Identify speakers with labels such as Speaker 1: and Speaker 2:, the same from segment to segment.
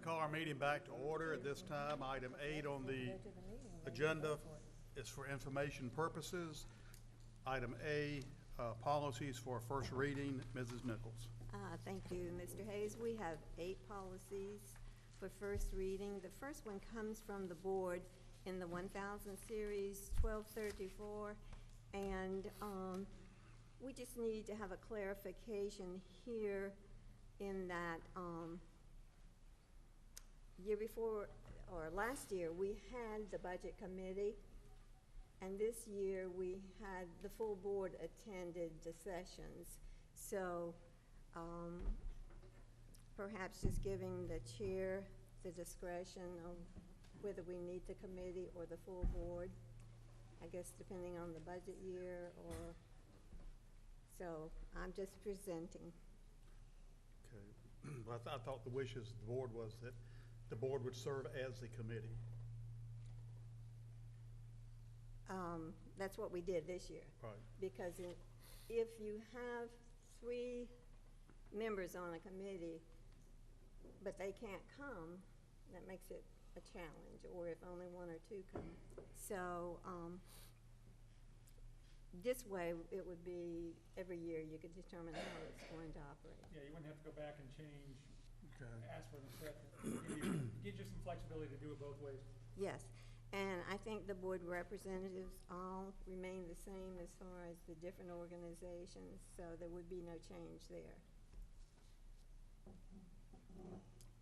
Speaker 1: Call our meeting back to order at this time. Item 8 on the agenda is for information purposes. Item A, policies for first reading. Mrs. Nichols.
Speaker 2: Thank you, Mr. Hayes. We have 8 policies for first reading. The first one comes from the board in the 1000 series, 1234, and we just need to have a clarification here in that year before, or last year, we had the budget committee, and this year we had the full board attended the sessions. So perhaps just giving the chair the discretion of whether we need the committee or the full board, I guess depending on the budget year, or, so I'm just presenting.
Speaker 1: Okay. Well, I thought the wishes of the board was that the board would serve as the committee.
Speaker 2: That's what we did this year.
Speaker 1: Right.
Speaker 2: Because if you have 3 members on a committee, but they can't come, that makes it a challenge, or if only 1 or 2 come. So this way, it would be every year you could determine how it's going to operate.
Speaker 3: Yeah, you wouldn't have to go back and change,
Speaker 1: Okay.
Speaker 3: ask for an acceptance. Gives you some flexibility to do it both ways.
Speaker 2: Yes, and I think the board representatives all remain the same as far as the different organizations, so there would be no change there.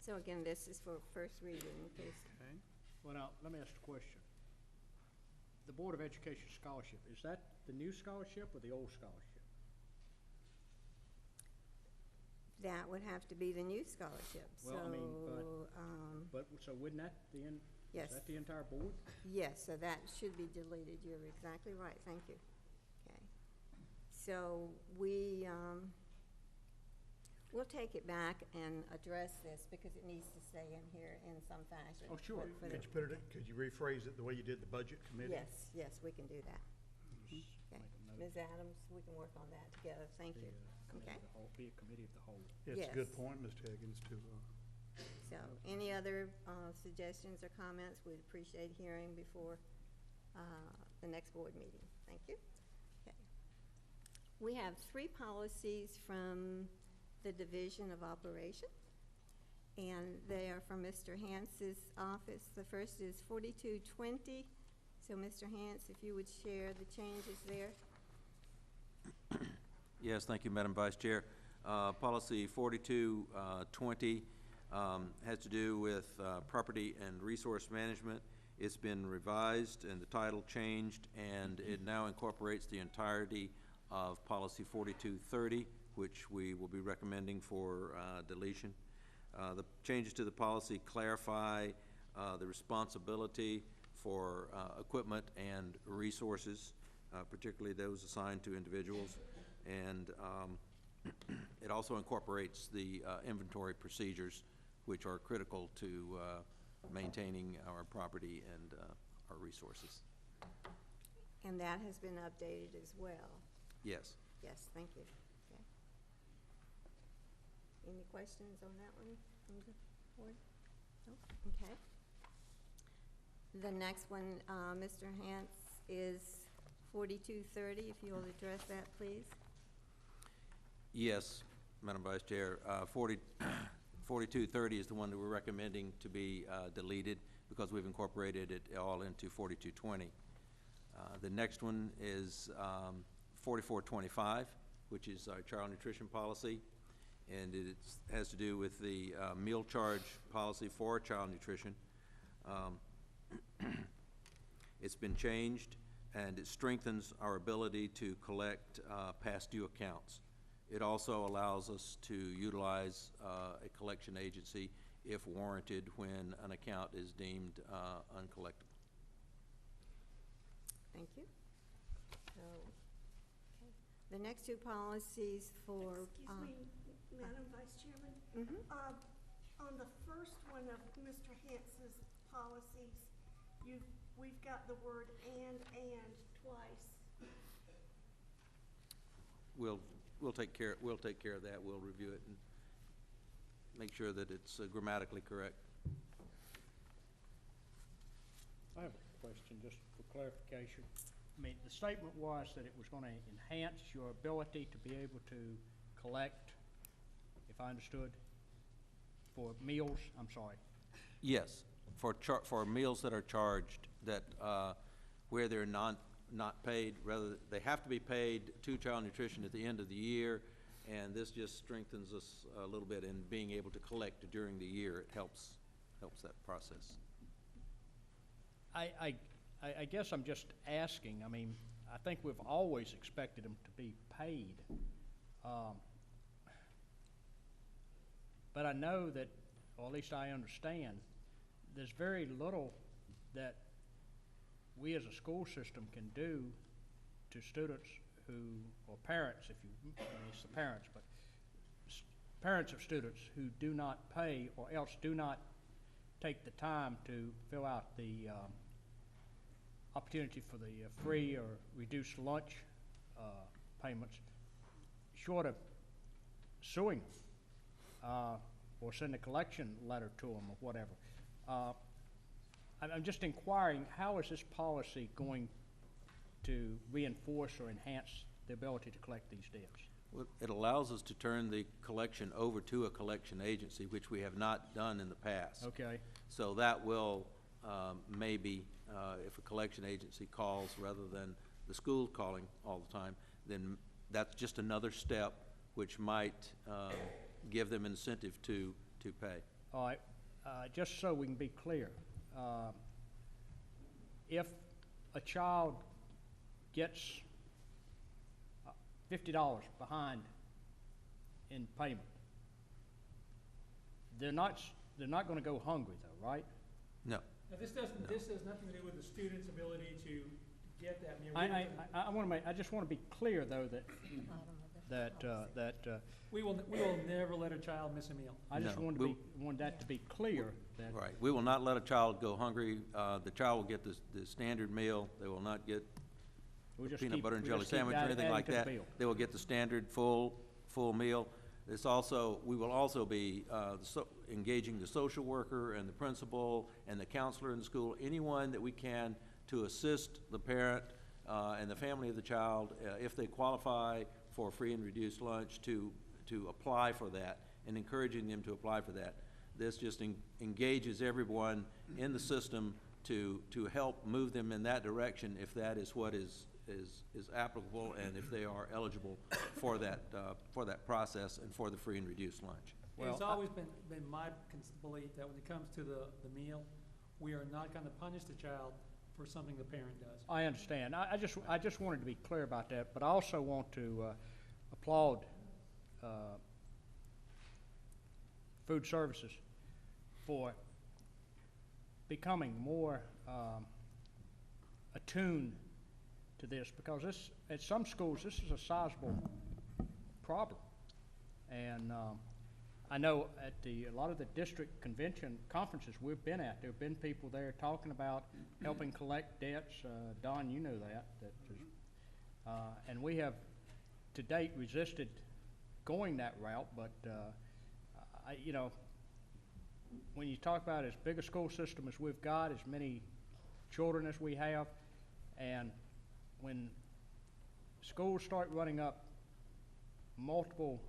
Speaker 2: So again, this is for first reading.
Speaker 1: Okay.
Speaker 4: Well, now, let me ask a question. The Board of Education Scholarship, is that the new scholarship or the old scholarship?
Speaker 2: That would have to be the new scholarship.
Speaker 4: Well, I mean,
Speaker 2: but,
Speaker 4: so wouldn't that,
Speaker 2: yes.
Speaker 4: is that the entire board?
Speaker 2: Yes, so that should be deleted. You're exactly right. Thank you. Okay. So we'll take it back and address this because it needs to stay in here in some fashion.
Speaker 4: Oh, sure.
Speaker 1: Could you rephrase it the way you did the budget committee?
Speaker 2: Yes, yes, we can do that. Okay.
Speaker 4: Make a note.
Speaker 2: Ms. Adams, we can work on that together. Thank you. Okay.
Speaker 4: Be a committee of the whole.
Speaker 1: It's a good
Speaker 2: Yes.
Speaker 1: point, Mr. Higgins, to,
Speaker 2: So any other suggestions or comments, we'd appreciate hearing before the next board meeting. Thank you. Okay. We have 3 policies from the Division of Operation, and they are from Mr. Hantz's office. The first is 4220. So Mr. Hantz, if you would share the changes there.
Speaker 5: Yes, thank you, Madam Vice Chair. Policy 4220 has to do with property and resource management. It's been revised and the title changed, and it now incorporates the entirety of Policy 4230, which we will be recommending for deletion. The changes to the policy clarify the responsibility for equipment and resources, particularly those assigned to individuals. And it also incorporates the inventory procedures, which are critical to maintaining our property and our resources.
Speaker 2: And that has been updated as well.
Speaker 5: Yes.
Speaker 2: Yes, thank you. Okay. Any questions on that one from the board? No? Okay. The next one, Mr. Hantz, is 4230. If you'll address that, please.
Speaker 5: Yes, Madam Vice Chair. 4230 is the one that we're recommending to be deleted because we've incorporated it all into 4220. The next one is 4425, which is our child nutrition policy, and it has to do with the meal charge policy for child nutrition. It's been changed, and it strengthens our ability to collect past due accounts. It also allows us to utilize a collection agency if warranted when an account is deemed uncollectible.
Speaker 2: Thank you. So, okay. The next 2 policies for...
Speaker 6: Excuse me, Madam Vice Chairman. On the first one of Mr. Hantz's policies, we've got the word and twice.
Speaker 5: We'll take care of that. We'll review it and make sure that it's grammatically correct.
Speaker 4: I have a question, just for clarification. I mean, the statement was that it was gonna enhance your ability to be able to collect, if I understood, for meals, I'm sorry.
Speaker 5: Yes, for meals that are charged, that, where they're not paid, rather, they have to be paid to child nutrition at the end of the year, and this just strengthens us a little bit in being able to collect during the year. It helps that process.
Speaker 4: I guess I'm just asking, I mean, I think we've always expected them to be paid. But I know that, or at least I understand, there's very little that we as a school system can do to students who, or parents, if you, I mean, it's the parents, but parents of students who do not pay or else do not take the time to fill out the opportunity for the free or reduced lunch payments, short of suing them or send a collection letter to them or whatever. I'm just inquiring, how is this policy going to reinforce or enhance the ability to collect these debts?
Speaker 5: Well, it allows us to turn the collection over to a collection agency, which we have not done in the past.
Speaker 4: Okay.
Speaker 5: So that will, maybe, if a collection agency calls rather than the school calling all the time, then that's just another step which might give them incentive to pay.
Speaker 4: All right, just so we can be clear, if a child gets $50 behind in payment, they're not going to go hungry though, right?
Speaker 5: No.
Speaker 3: Now, this has nothing to do with the student's ability to get that meal.
Speaker 4: I just want to be clear though that
Speaker 3: We will never let a child miss a meal.
Speaker 4: I just
Speaker 5: No,
Speaker 4: want that to be clear that.
Speaker 5: Right. We will not let a child go hungry. The child will get the standard meal. They will not get
Speaker 4: We'll just
Speaker 5: peanut
Speaker 4: keep-
Speaker 5: butter and
Speaker 4: we'll
Speaker 5: jelly
Speaker 4: just keep
Speaker 5: sandwich or anything
Speaker 4: adding
Speaker 5: like
Speaker 4: to the
Speaker 5: that.
Speaker 4: bill.
Speaker 5: They will get the standard full meal. It's also, we will also be engaging the social worker and the principal and the counselor in the school, anyone that we can to assist the parent and the family of the child, if they qualify for free and reduced lunch, to apply for that, and encouraging them to apply for that. This just engages everyone in the system to help move them in that direction if that is what is applicable and if they are eligible for that process and for the free and reduced lunch.
Speaker 4: Well,
Speaker 3: It's always been my belief that when it comes to the meal, we are not going to punish the child for something the parent does.
Speaker 4: I understand. I just wanted to be clear about that, but I also want to applaud food services for becoming more attuned to this, because this, at some schools, this is a sizable problem. And I know at a lot of the district convention conferences we've been at, there have been people there talking about helping collect debts. Don, you know that. And we have, to date, resisted going that route, but, you know, when you talk about as big a school system as we've got, as many children as we have, and when schools start running up multiple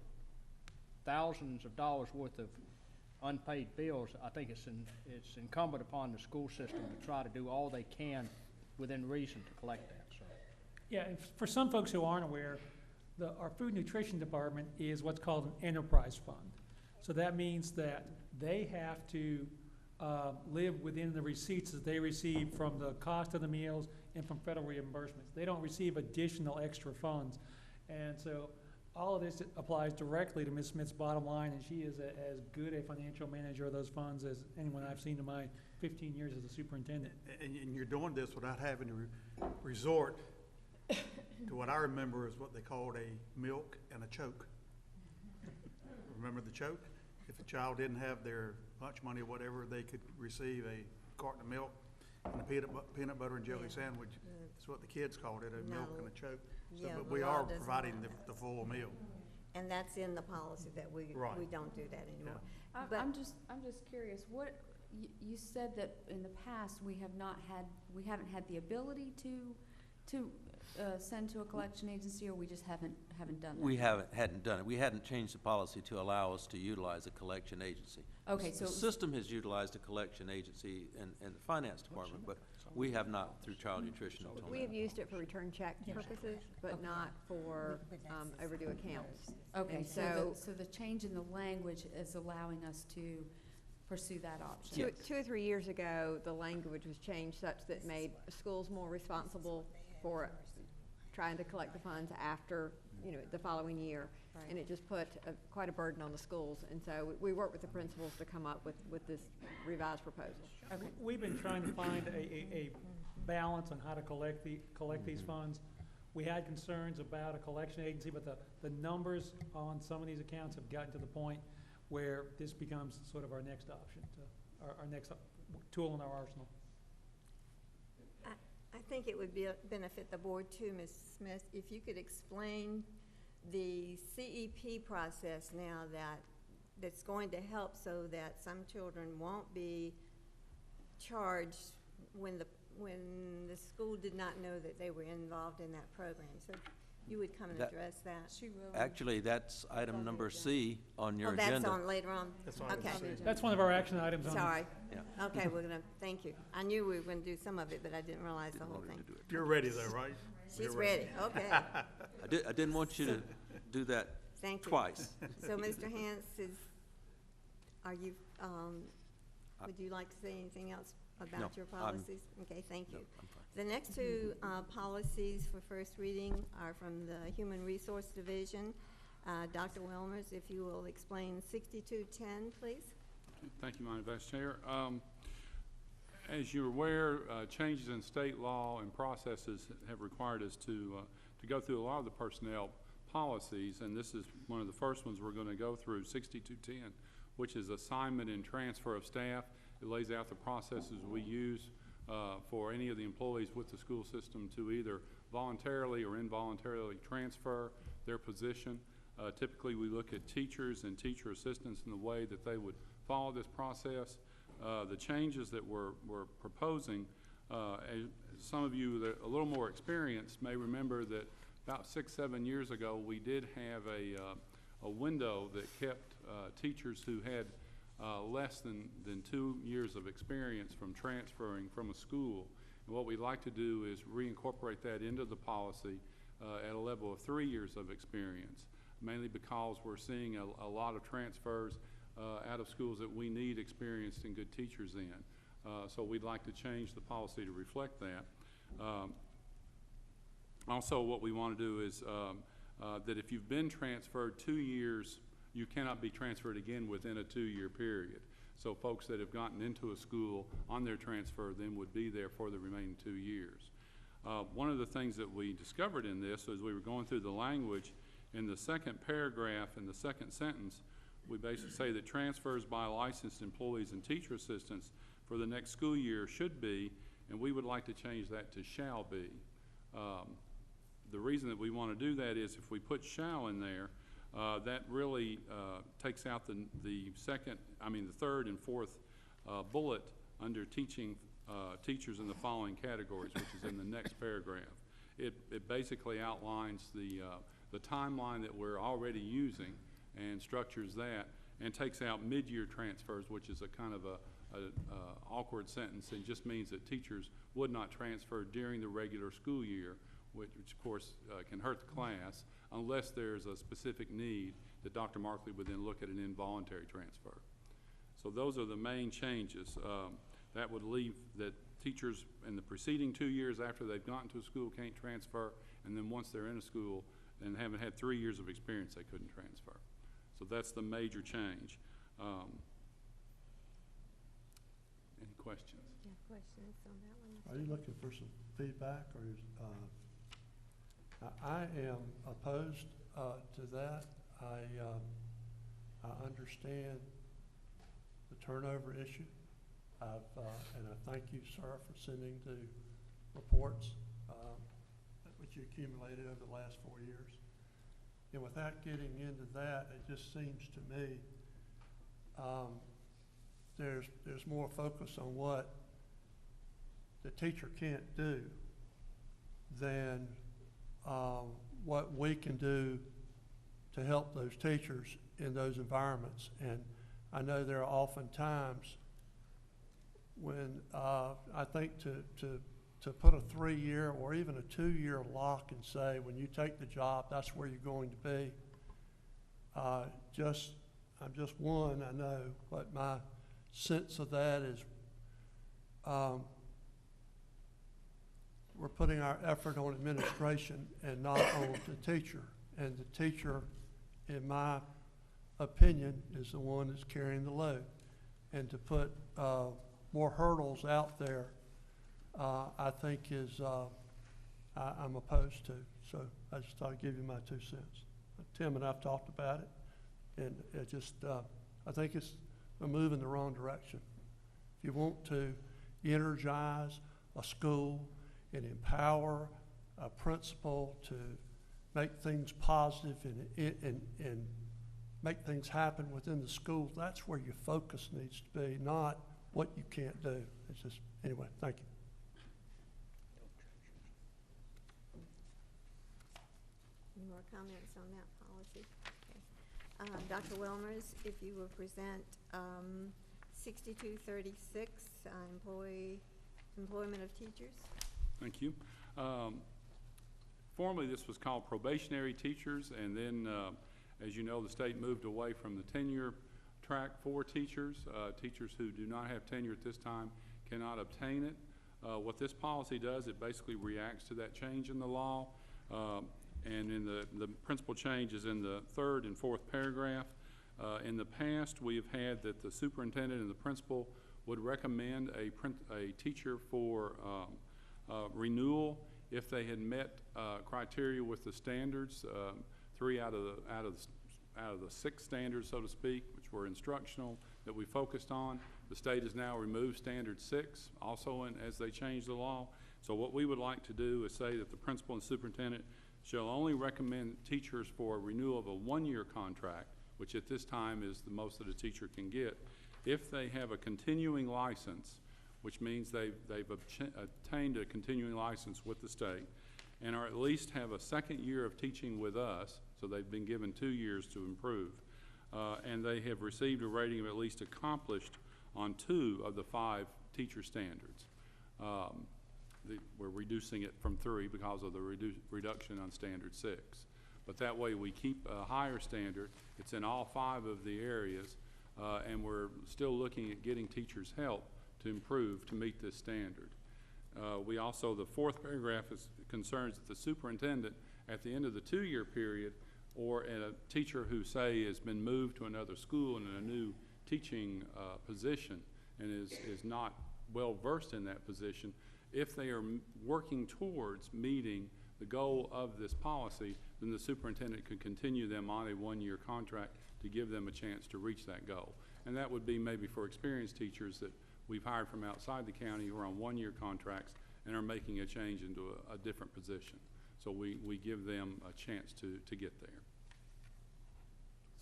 Speaker 4: thousands of dollars worth of unpaid bills, I think it's incumbent upon the school system to try to do all they can within reason to collect that, so.
Speaker 3: Yeah, and for some folks who aren't aware, our food nutrition department is what's called an enterprise fund. So that means that they have to live within the receipts that they receive from the cost of the meals and from federal reimbursements. They don't receive additional extra funds. And so all of this applies directly to Ms. Smith's bottom line, and she is as good a financial manager of those funds as anyone I've seen in my 15 years as a superintendent.
Speaker 1: And you're doing this without having to resort to what I remember is what they called a milk and a choke. Remember the choke? If a child didn't have their lunch money or whatever, they could receive a carton of milk and a peanut butter and jelly sandwich. That's what the kids called it, a milk and a choke. So,
Speaker 2: Yeah,
Speaker 1: but
Speaker 2: the
Speaker 1: we
Speaker 2: law
Speaker 1: are
Speaker 2: doesn't
Speaker 1: providing
Speaker 2: allow
Speaker 1: the full meal.
Speaker 2: And that's in the policy that we
Speaker 1: Right.
Speaker 2: don't do that anymore.
Speaker 7: I'm
Speaker 2: But-
Speaker 7: just curious, what, you said that in the past, we haven't had the ability to send to a collection agency, or we just haven't done that?
Speaker 5: We hadn't done it. We hadn't changed the policy to allow us to utilize a collection agency.
Speaker 7: Okay, so
Speaker 5: The system has utilized a collection agency in the finance department, but we have not through child nutrition until
Speaker 8: We
Speaker 5: now.
Speaker 8: have used it for return check purposes, but
Speaker 7: Okay.
Speaker 8: not for overdue accounts.
Speaker 7: Okay,
Speaker 8: And
Speaker 7: so the change in the language is allowing us to pursue that option?
Speaker 8: Two or 3 years ago, the language was changed such that made schools more responsible for trying to collect the funds after, the following year.
Speaker 7: Right.
Speaker 8: And it just put quite a burden on the schools. And so we worked with the principals to come up with this revised proposal.
Speaker 7: Okay.
Speaker 3: We've been trying to find a balance on how to collect these funds. We had concerns about a collection agency, but the numbers on some of these accounts have gotten to the point where this becomes sort of our next option, our next tool in our arsenal.
Speaker 2: I think it would benefit the board too, Ms. Smith, if you could explain the CEP process now that's going to help so that some children won't be charged when the school did not know that they were involved in that program. So you would come and
Speaker 5: That-
Speaker 2: address that.
Speaker 7: She will.
Speaker 5: Actually, that's item number C on your
Speaker 2: Oh,
Speaker 5: agenda.
Speaker 2: that's on later on?
Speaker 1: That's on
Speaker 2: Okay,
Speaker 1: the
Speaker 3: That's one of our action items on.
Speaker 2: sorry.
Speaker 5: Yeah.
Speaker 2: Okay, thank you. I knew we were gonna do some of it, but I didn't realize the
Speaker 5: Didn't
Speaker 2: whole
Speaker 5: want her
Speaker 2: thing.
Speaker 5: to do it.
Speaker 1: You're ready though, right?
Speaker 2: She's ready, okay,
Speaker 5: I didn't want you to do that
Speaker 2: thank you.
Speaker 5: twice.
Speaker 2: So, Mr. Hance, are you, would you like to say anything else about your
Speaker 5: I'm-
Speaker 2: policies? Okay, thank
Speaker 5: No,
Speaker 2: you.
Speaker 5: I'm fine.
Speaker 2: The next two policies for first reading are from the Human Resource Division. Dr. Wilmers, if you will explain 6210, please.
Speaker 9: Thank you, Madam Vice Chair. As you're aware, changes in state law and processes have required us to go through a lot of the personnel policies, and this is one of the first ones we're going to go through, 6210, which is assignment and transfer of staff. It lays out the processes we use for any of the employees with the school system to either voluntarily or involuntarily transfer their position. Typically, we look at teachers and teacher assistants in the way that they would follow this process. The changes that we're proposing, as some of you that are a little more experienced may remember that about 6-7 years ago, we did have a window that kept teachers who had less than 2 years of experience from transferring from a school. And what we'd like to do is reincorporate that into the policy at a level of 3 years of experience, mainly because we're seeing a lot of transfers out of schools that we need experienced and good teachers in. So we'd like to change the policy to reflect that. Also, what we want to do is that if you've been transferred 2 years, you cannot be transferred again within a 2-year period. So folks that have gotten into a school on their transfer then would be there for the remaining 2 years. One of the things that we discovered in this as we were going through the language, in the second paragraph, in the second sentence, we basically say that transfers by licensed employees and teacher assistants for the next school year should be, and we would like to change that to shall be. The reason that we want to do that is if we put shall in there, that really takes out the third and fourth bullet under teaching teachers in the following categories, which is in the next paragraph. It basically outlines the timeline that we're already using and structures that, and takes out mid-year transfers, which is a kind of a awkward sentence, and just means that teachers would not transfer during the regular school year, which of course can hurt the class, unless there's a specific need that Dr. Markley would then look at an involuntary transfer. So those are the main changes. That would leave that teachers in the preceding 2 years after they've gotten to a school can't transfer, and then once they're in a school and haven't had 3 years of experience, they couldn't transfer. So that's the major change. Any questions?
Speaker 2: Do you have questions on that one?
Speaker 10: Are you looking for some feedback, or is, I am opposed to that. I understand the turnover issue. And I thank you, sir, for sending the reports which you accumulated over the last 4 years. And without getting into that, it just seems to me there's more focus on what the teacher can't do than what we can do to help those teachers in those environments. And I know there are often times when I think to put a 3-year or even a 2-year lock and say, when you take the job, that's where you're going to be. I'm just one, I know, but my sense of that is we're putting our effort on administration and not on the teacher. And the teacher, in my opinion, is the one that's carrying the load. And to put more hurdles out there, I think is, I'm opposed to. So I just thought I'd give you my 2 cents. Tim and I've talked about it, and it just, I think it's a move in the wrong direction. If you want to energize a school and empower a principal to make things positive and make things happen within the school, that's where your focus needs to be, not what you can't do. It's just, anyway, thank you.
Speaker 2: Any more comments on that policy? Okay. Dr. Wilmers, if you will present 6236, employment of teachers.
Speaker 9: Thank you. Formerly, this was called probationary teachers, and then, as you know, the state moved away from the tenure track for teachers. Teachers who do not have tenure at this time cannot obtain it. What this policy does, it basically reacts to that change in the law, and in the principal change is in the 3rd and 4th paragraph. In the past, we have had that the superintendent and the principal would recommend a teacher for renewal if they had met criteria with the standards, 3 out of the 6 standards, so to speak, which were instructional that we focused on. The state has now removed standard 6 also as they change the law. So what we would like to do is say that the principal and superintendent shall only recommend teachers for renewal of a 1-year contract, which at this time is the most that a teacher can get, if they have a continuing license, which means they've obtained a continuing license with the state, and or at least have a 2nd year of teaching with us, so they've been given 2 years to improve, and they have received a rating of at least accomplished on 2 of the 5 teacher standards. We're reducing it from 3 because of the reduction on standard 6. But that way we keep a higher standard. It's in all 5 of the areas, and we're still looking at getting teachers help to improve to meet this standard. We also, the 4th paragraph concerns that the superintendent at the end of the 2-year period, or at a teacher who, say, has been moved to another school and in a new teaching position and is not well versed in that position, if they are working towards meeting the goal of this policy, then the superintendent could continue them on a 1-year contract to give them a chance to reach that goal. And that would be maybe for experienced teachers that we've hired from outside the county who are on 1-year contracts and are making a change into a different position. So we give them a chance to get there.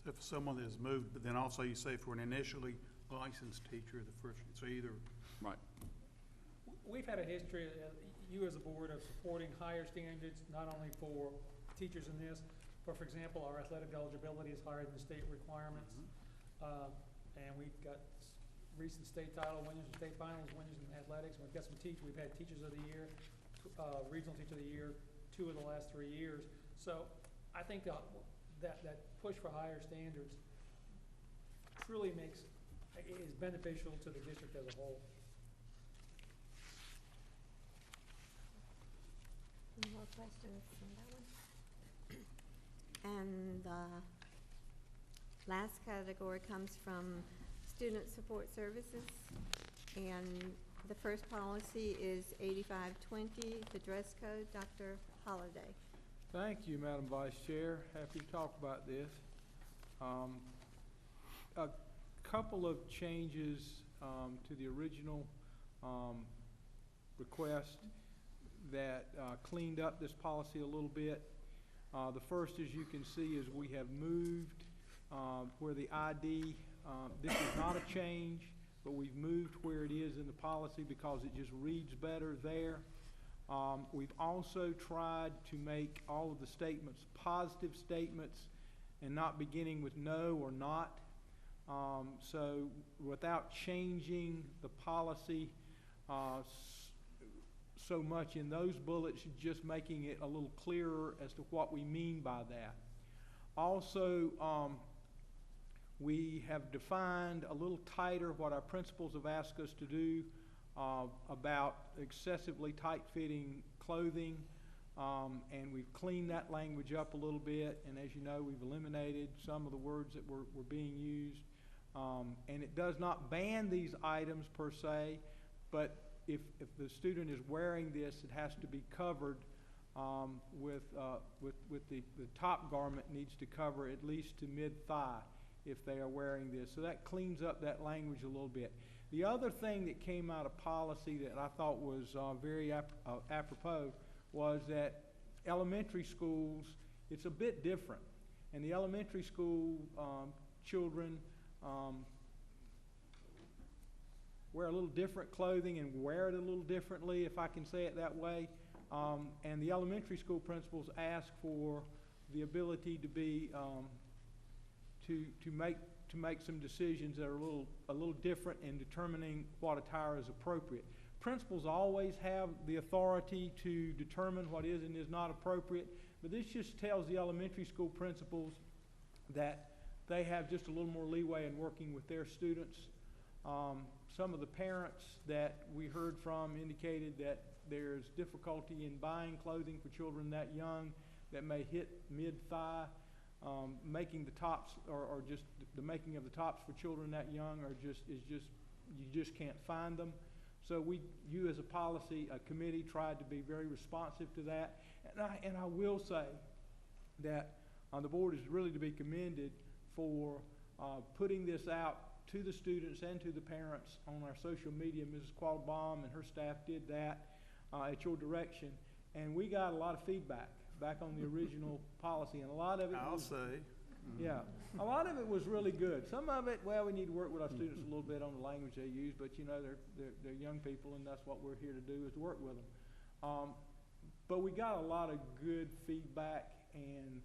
Speaker 1: So if someone is moved, but then also you say for an initially licensed teacher, the first, so either.
Speaker 9: Right.
Speaker 3: We've had a history, you as a board, of supporting higher standards, not only for teachers in this, but for example, our athletic eligibility is higher than the state requirements. And we've got recent state title winners and state finals winners in athletics. And we've got some teachers, we've had teachers of the year, regional teacher of the year, 2 of the last 3 years. So I think that push for higher standards truly is beneficial to the district as a whole.
Speaker 2: Any more questions on that one? And the last category comes from student support services. And the first policy is 8520, the dress code. Dr. Holliday.
Speaker 11: Thank you, Madam Vice Chair. Happy to talk about this. A couple of changes to the original request that cleaned up this policy a little bit. The first, as you can see, is we have moved where the ID, this is not a change, but we've moved where it is in the policy because it just reads better there. We've also tried to make all of the statements positive statements and not beginning with no or not. So without changing the policy so much in those bullets, just making it a little clearer as to what we mean by that. Also, we have defined a little tighter what our principals have asked us to do about excessively tight-fitting clothing, and we've cleaned that language up a little bit, and as you know, we've eliminated some of the words that were being used. And it does not ban these items per se, but if the student is wearing this, it has to be covered with the top garment needs to cover at least to mid-thigh if they are wearing this. So that cleans up that language a little bit. The other thing that came out of policy that I thought was very apropos was that elementary schools, it's a bit different. And the elementary school children wear a little different clothing and wear it a little differently, if I can say it that way. And the elementary school principals ask for the ability to be to make some decisions that are a little different in determining what attire is appropriate. Principals always have the authority to determine what is and is not appropriate, but this just tells the elementary school principals that they have just a little more leeway in working with their students. Some of the parents that we heard from indicated that there's difficulty in buying clothing for children that young that may hit mid-thigh. Making the tops or just the making of the tops for children that young you just can't find them. So you as a policy committee tried to be very responsive to that. And I will say that the board is really to be commended for putting this out to the students and to the parents on our social media. Mrs. Qualbaum and her staff did that at your direction, and we got a lot of feedback back on the original policy, and a lot of it yeah, a lot of it was really good. Some of it, well, we need to work with our students a little bit on the language they use, but you know, they're young people, and that's what we're here to do, is to work with them. But we got a lot of good feedback, and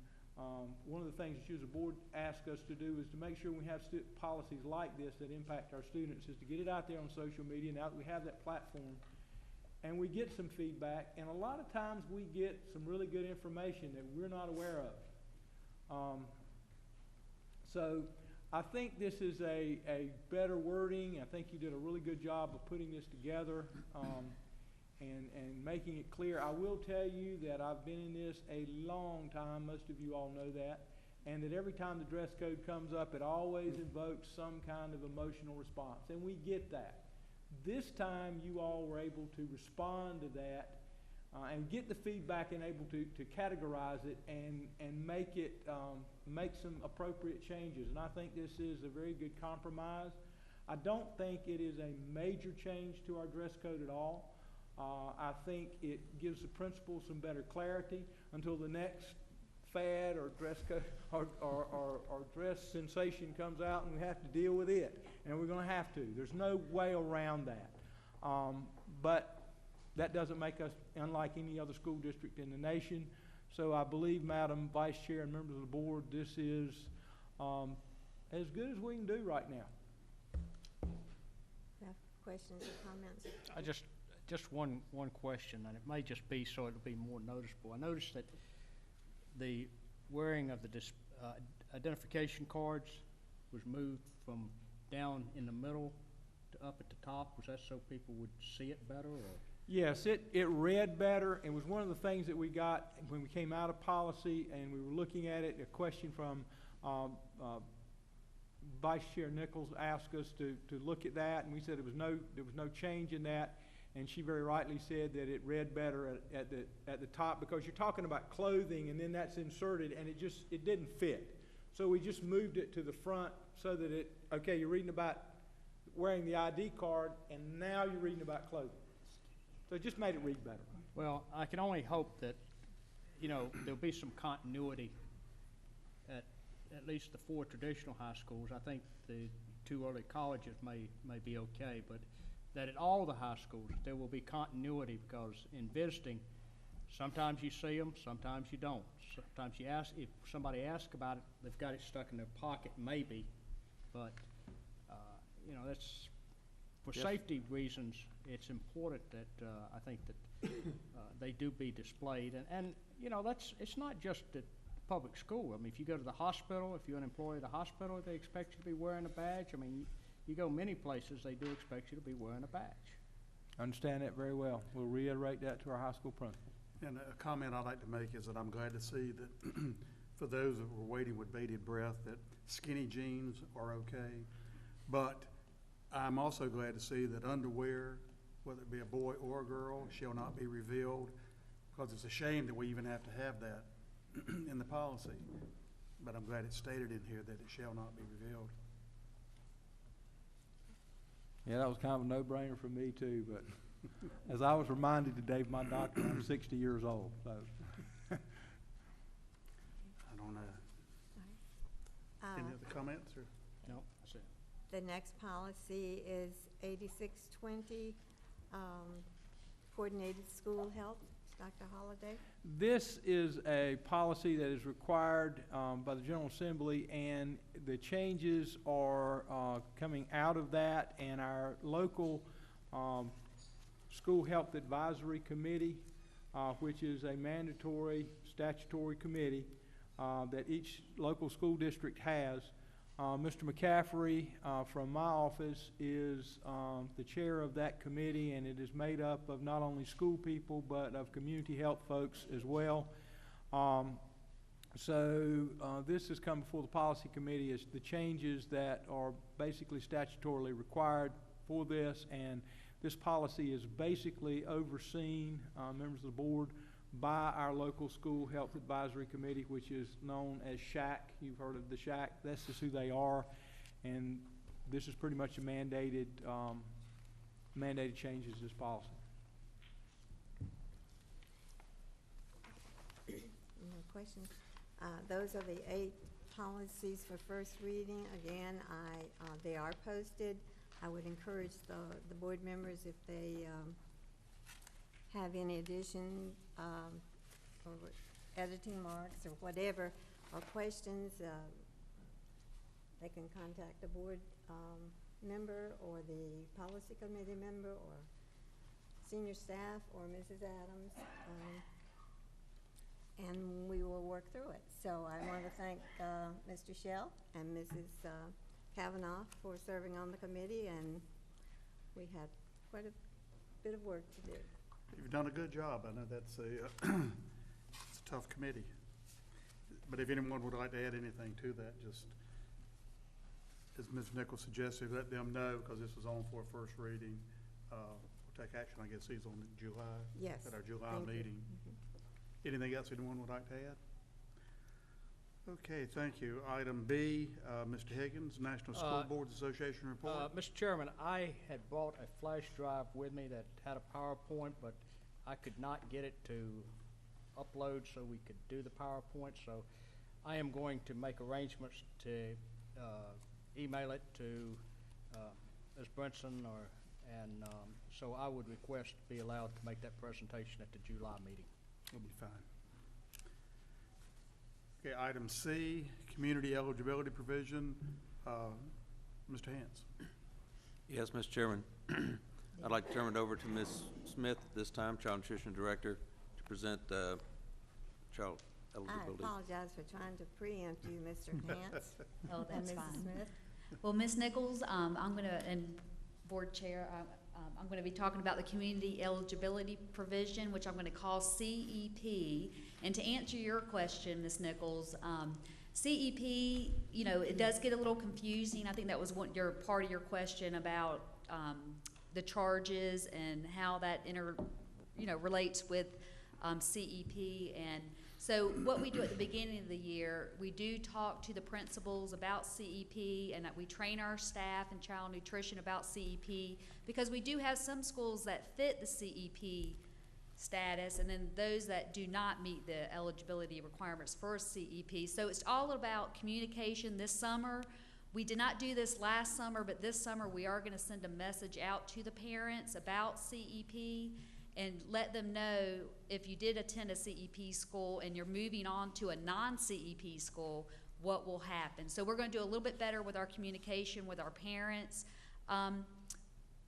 Speaker 11: one of the things that you as a board asked us to do is to make sure we have policies like this that impact our students, is to get it out there on social media now that we have that platform. And we get some feedback, and a lot of times we get some really good information that we're not aware of. So I think this is a better wording. I think you did a really good job of putting this together and making it clear. I will tell you that I've been in this a long time. Most of you all know that. And that every time the dress code comes up, it always invokes some kind of emotional response. And we get that. This time you all were able to respond to that and get the feedback and able to categorize it and make it make some appropriate changes. And I think this is a very good compromise. I don't think it is a major change to our dress code at all. I think it gives the principals some better clarity until the next fad or dress code or dress sensation comes out, and we have to deal with it, and we're going to have to. There's no way around that. But that doesn't make us unlike any other school district in the nation. So I believe, Madam Vice Chair and members of the board, this is as good as we can do right now.
Speaker 2: Have questions or comments?
Speaker 4: I just one question, and it may just be so it'll be more noticeable. I noticed that the wearing of the identification cards was moved from down in the middle to up at the top. Was that so people would see it better, or?
Speaker 11: Yes, it read better. It was one of the things that we got when we came out of policy and we were looking at it. A question from Vice Chair Nichols asked us to look at that, and we said there was no change in that. And she very rightly said that it read better at the top, because you're talking about clothing and then that's inserted, and it didn't fit. So we just moved it to the front so that okay, you're reading about wearing the ID card, and now you're reading about clothing. So it just made it read better.
Speaker 4: Well, I can only hope that, you know, there'll be some continuity at least the 4 traditional high schools. I think the two early colleges may be okay, but that at all the high schools, there will be continuity, because in visiting, sometimes you see them, sometimes you don't. Sometimes you ask, if somebody asks about it, they've got it stuck in their pocket, maybe, but, you know, that's, for
Speaker 5: Yes.
Speaker 4: safety reasons, it's important that, I think that, they do be displayed, and, you know, it's not just at public school. I mean, if you go to the hospital, if you're an employee of the hospital, they expect you to be wearing a badge. I mean, you go many places, they do expect you to be wearing a badge.
Speaker 11: I understand that very well. We'll reiterate that to our high school principal.
Speaker 1: And a comment I'd like to make is that I'm glad to see that for those that were waiting with bated breath, that skinny jeans are okay. But I'm also glad to see that underwear, whether it be a boy or a girl, shall not be revealed, because it's a shame that we even have to have that in the policy. But I'm glad it's stated in here that it shall not be revealed.
Speaker 11: Yeah, that was kind of a no-brainer for me too, but as I was reminded today of my doctor, I'm 60 years old, so.
Speaker 1: I don't know. Any other comments, or?
Speaker 4: No, that's it.
Speaker 2: The next policy is 8620, coordinated school health. Dr. Holliday?
Speaker 11: This is a policy that is required by the General Assembly, and the changes are coming out of that, and our local School Health Advisory Committee, which is a mandatory statutory committee that each local school district has. Mr. McCaffrey from my office is the chair of that committee, and it is made up of not only school people but of community health folks as well. This has come before the policy committee as the changes that are basically statutorily required for this, and this policy is basically overseen, members of the board, by our local School Health Advisory Committee, which is known as SHAC. You've heard of the SHAC. That's just who they are, and this is pretty much a mandated changes to this policy.
Speaker 2: No questions. Those are the 8 policies for first reading. Again, they are posted. I would encourage the board members, if they have any addition or editing marks or whatever, or questions, they can contact the board member or the policy committee member or senior staff or Mrs. Adams, and we will work through it. So I want to thank Mr. Shell and Mrs. Kavanaugh for serving on the committee, and we had quite a bit of work to do.
Speaker 1: You've done a good job. I know that's it's a tough committee. But if anyone would like to add anything to that, just as Ms. Nichols suggested, let them know, because this was on for a first reading. We'll take action, I guess, he's on July.
Speaker 2: Yes.
Speaker 1: At our July
Speaker 2: Thank you.
Speaker 1: meeting. Anything else anyone would like to add? Okay, thank you. Item B, Mr. Higgins, National School Boards Association report.
Speaker 4: Mr. Chairman, I had brought a flash drive with me that had a PowerPoint, but I could not get it to upload so we could do the PowerPoint, so I am going to make arrangements to email it to Ms. Brinson, so I would request to be allowed to make that presentation at the July meeting.
Speaker 1: We'll be fine. Okay, item C, community eligibility provision. Mr. Hance.
Speaker 5: Yes, Mr. Chairman. I'd like to turn it over to Ms. Smith this time, Child Nutrition Director, to present child
Speaker 2: I
Speaker 5: eligibility.
Speaker 2: apologize for trying to preempt you, Mr. Hance.
Speaker 7: Oh,
Speaker 2: And
Speaker 7: that's
Speaker 2: Mrs.
Speaker 7: fine.
Speaker 2: Smith.
Speaker 7: Well, Ms. Nichols, I'm gonna, and Board Chair, I'm gonna be talking about the community eligibility provision, which I'm gonna call CEP. And to answer your question, Ms. Nichols, CEP, you know, it does get a little confusing. I think that was part of your question about the charges and how that relates with CEP. And so what we do at the beginning of the year, we do talk to the principals about CEP, and that we train our staff in child nutrition about CEP, because we do have some schools that fit the CEP status, and then those that do not meet the eligibility requirements for CEP. So it's all about communication. This summer, We did not do this last summer, but this summer we are gonna send a message out to the parents about CEP and let them know if you did attend a CEP school and you're moving on to a non-CEP school, what will happen. So we're gonna do a little bit better with our communication with our parents.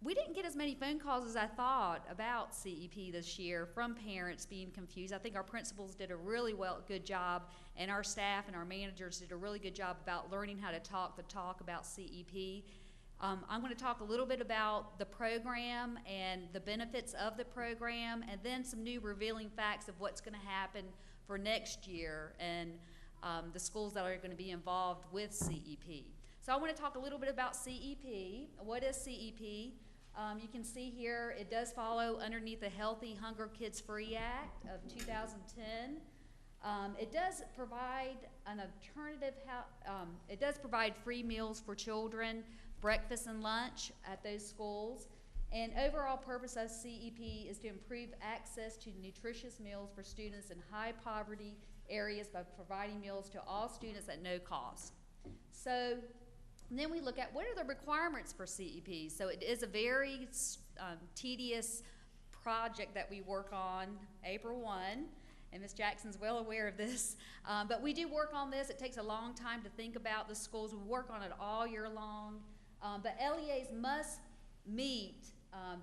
Speaker 7: We didn't get as many phone calls as I thought about CEP this year from parents being confused. I think our principals did a really good job, and our staff and our managers did a really good job about learning how to talk the talk about CEP. I'm going to talk a little bit about the program and the benefits of the program, and then some new revealing facts of what's going to happen for next year and the schools that are going to be involved with CEP. So I want to talk a little bit about CEP. What is CEP? You can see here it does follow underneath the Healthy Hunger Kids Free Act of 2010. It does provide an alternative, it does provide free meals for children, breakfast and lunch at those schools. And overall purpose of CEP is to improve access to nutritious meals for students in high poverty areas by providing meals to all students at no cost. So then we look at what are the requirements for CEP. So it is a very tedious project that we work on April 1, and Ms. Jackson's well aware of this. But we do work on this. It takes a long time to think about the schools. We work on it all year long. But LEAs must meet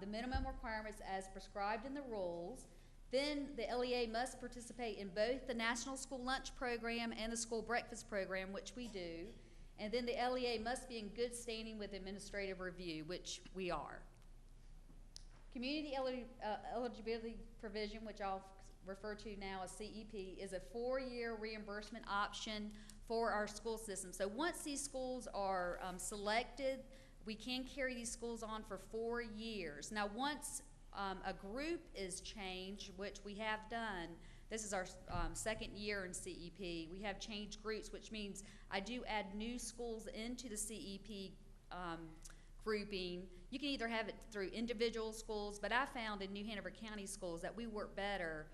Speaker 7: the minimum requirements as prescribed in the rules. Then the LEA must participate in both the National School Lunch Program and the School Breakfast Program, which we do. And then the LEA must be in good standing with administrative review, which we are. Community eligibility provision, which I'll refer to now as CEP, is a 4-year reimbursement option for our school system. So once these schools are selected, we can carry these schools on for 4 years. Now once a group is changed, which we have done, this is our second year in CEP. We have changed groups, which means I do add new schools into the CEP grouping. You can either have it through individual schools, but I found in New Hanover County schools that we work better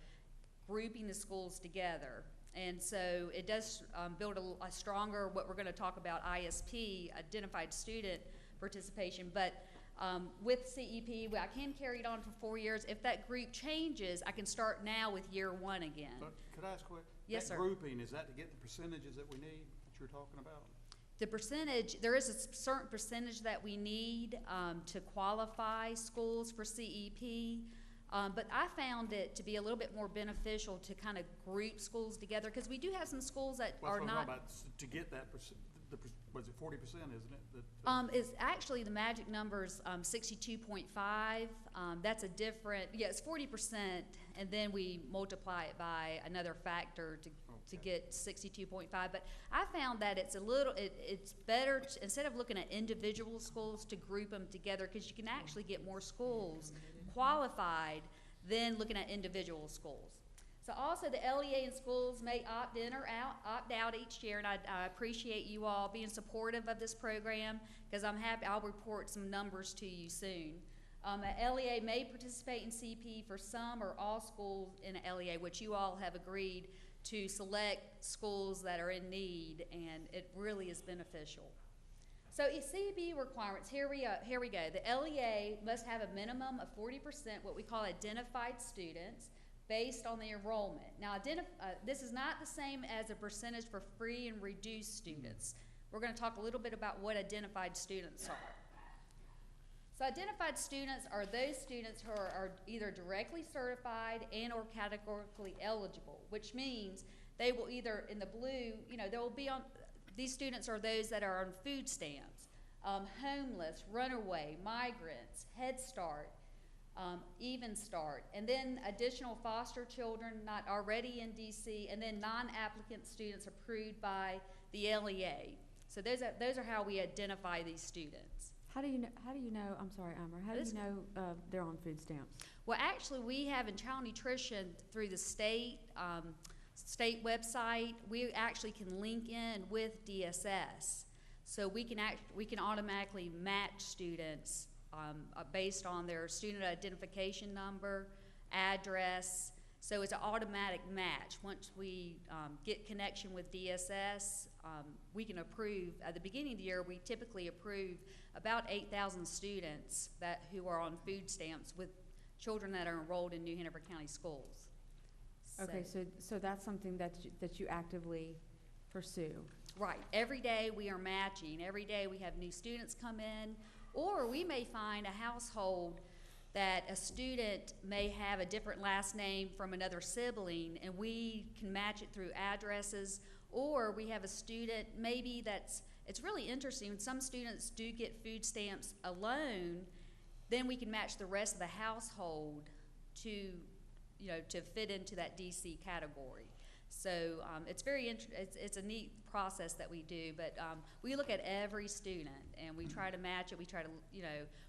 Speaker 7: grouping the schools together. And so it does build a stronger, what we're going to talk about, ISP, identified student participation. But with CEP, I can carry it on for 4 years. If that group changes, I can start now with year 1 again.
Speaker 1: But could I ask quick?
Speaker 7: Yes, sir.
Speaker 1: That grouping, is that to get the percentages that we need that you're talking about?
Speaker 7: The percentage, there is a certain percentage that we need to qualify schools for CEP. But I found it to be a little bit more beneficial to kind of group schools together, because we do have some schools that
Speaker 1: Well,
Speaker 7: are
Speaker 1: that's what I'm
Speaker 7: not.
Speaker 1: talking about, to get that was it 40%, isn't it?
Speaker 7: It's actually the magic number's 62.5. That's a different, yeah, it's 40%, and then we multiply it by another factor to get 62.5. But I found that it's a little, it's better to, instead of looking at individual schools, to group them together, because you can actually get more schools qualified than looking at individual schools. So also the LEA and schools may opt in or opt out each year, and I appreciate you all being supportive of this program, because I'm happy, I'll report some numbers to you soon. A LEA may participate in CEP for some or all schools in a LEA, which you all have agreed to select schools that are in need, and it really is beneficial. So CEP requirements, here we go. The LEA must have a minimum of 40%, what we call identified students, based on the enrollment. Now, this is not the same as a percentage for free and reduced students. We're going to talk a little bit about what identified students are. So identified students are those students who are either directly certified and or categorically eligible, which means they will either, in the blue, they will be on, these students are those that are on food stamps, homeless, runaway, migrants, Head Start, Even Start, and then additional foster children not already in DC, and then non-applicant students approved by the LEA. So those are how we identify these students.
Speaker 8: How do you know, I'm sorry, Amber, how do you know they're on food stamps?
Speaker 7: Well, actually, we have in child nutrition through the state website, we actually can link in with DSS. So we can automatically match students based on their student identification number, address, So it's an automatic match. Once we get connection with DSS, we can approve. At the beginning of the year, we typically approve about 8,000 students who are on food stamps with children that are enrolled in New Hanover County schools.
Speaker 12: Okay, so that's something that you actively pursue.
Speaker 7: Right. Every day we are matching. Every day we have new students come in, or we may find a household that a student may have a different last name from another sibling, and we can match it through addresses. Or we have a student maybe it's really interesting. Some students do get food stamps alone, then we can match the rest of the household to fit into that DC category. So it's it's a neat process that we do, but we look at every student and we try to match it. We try to,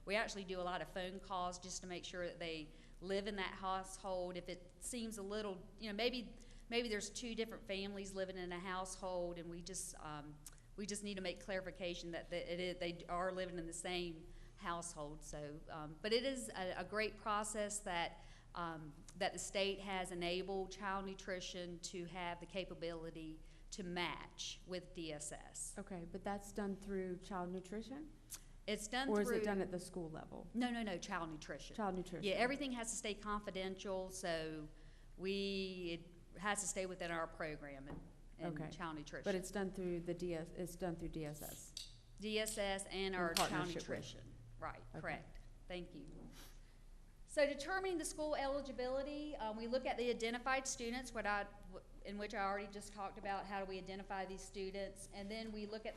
Speaker 7: we actually do a lot of phone calls just to make sure that they live in that household. If it seems a little, maybe there's two different families living in a household, and we just need to make clarification that they are living in the same household. So, but it is a great process that the state has enabled Child Nutrition to have the capability to match with DSS.
Speaker 12: Okay, but that's done through Child Nutrition?
Speaker 7: It's done
Speaker 12: Or
Speaker 7: through...
Speaker 12: is it done at the school level?
Speaker 7: No, Child Nutrition.
Speaker 12: Child Nutrition.
Speaker 7: Yeah, everything has to stay confidential, so it has to stay within our program and
Speaker 12: Okay.
Speaker 7: Child Nutrition.
Speaker 12: But it's done through it's done through DSS?
Speaker 7: DSS and our Child
Speaker 12: partnership with.
Speaker 7: Nutrition. Right,
Speaker 12: Okay.
Speaker 7: correct. Thank you. So determining the school eligibility, we look at the identified students, in which I already just talked about. How do we identify these students? And then we look at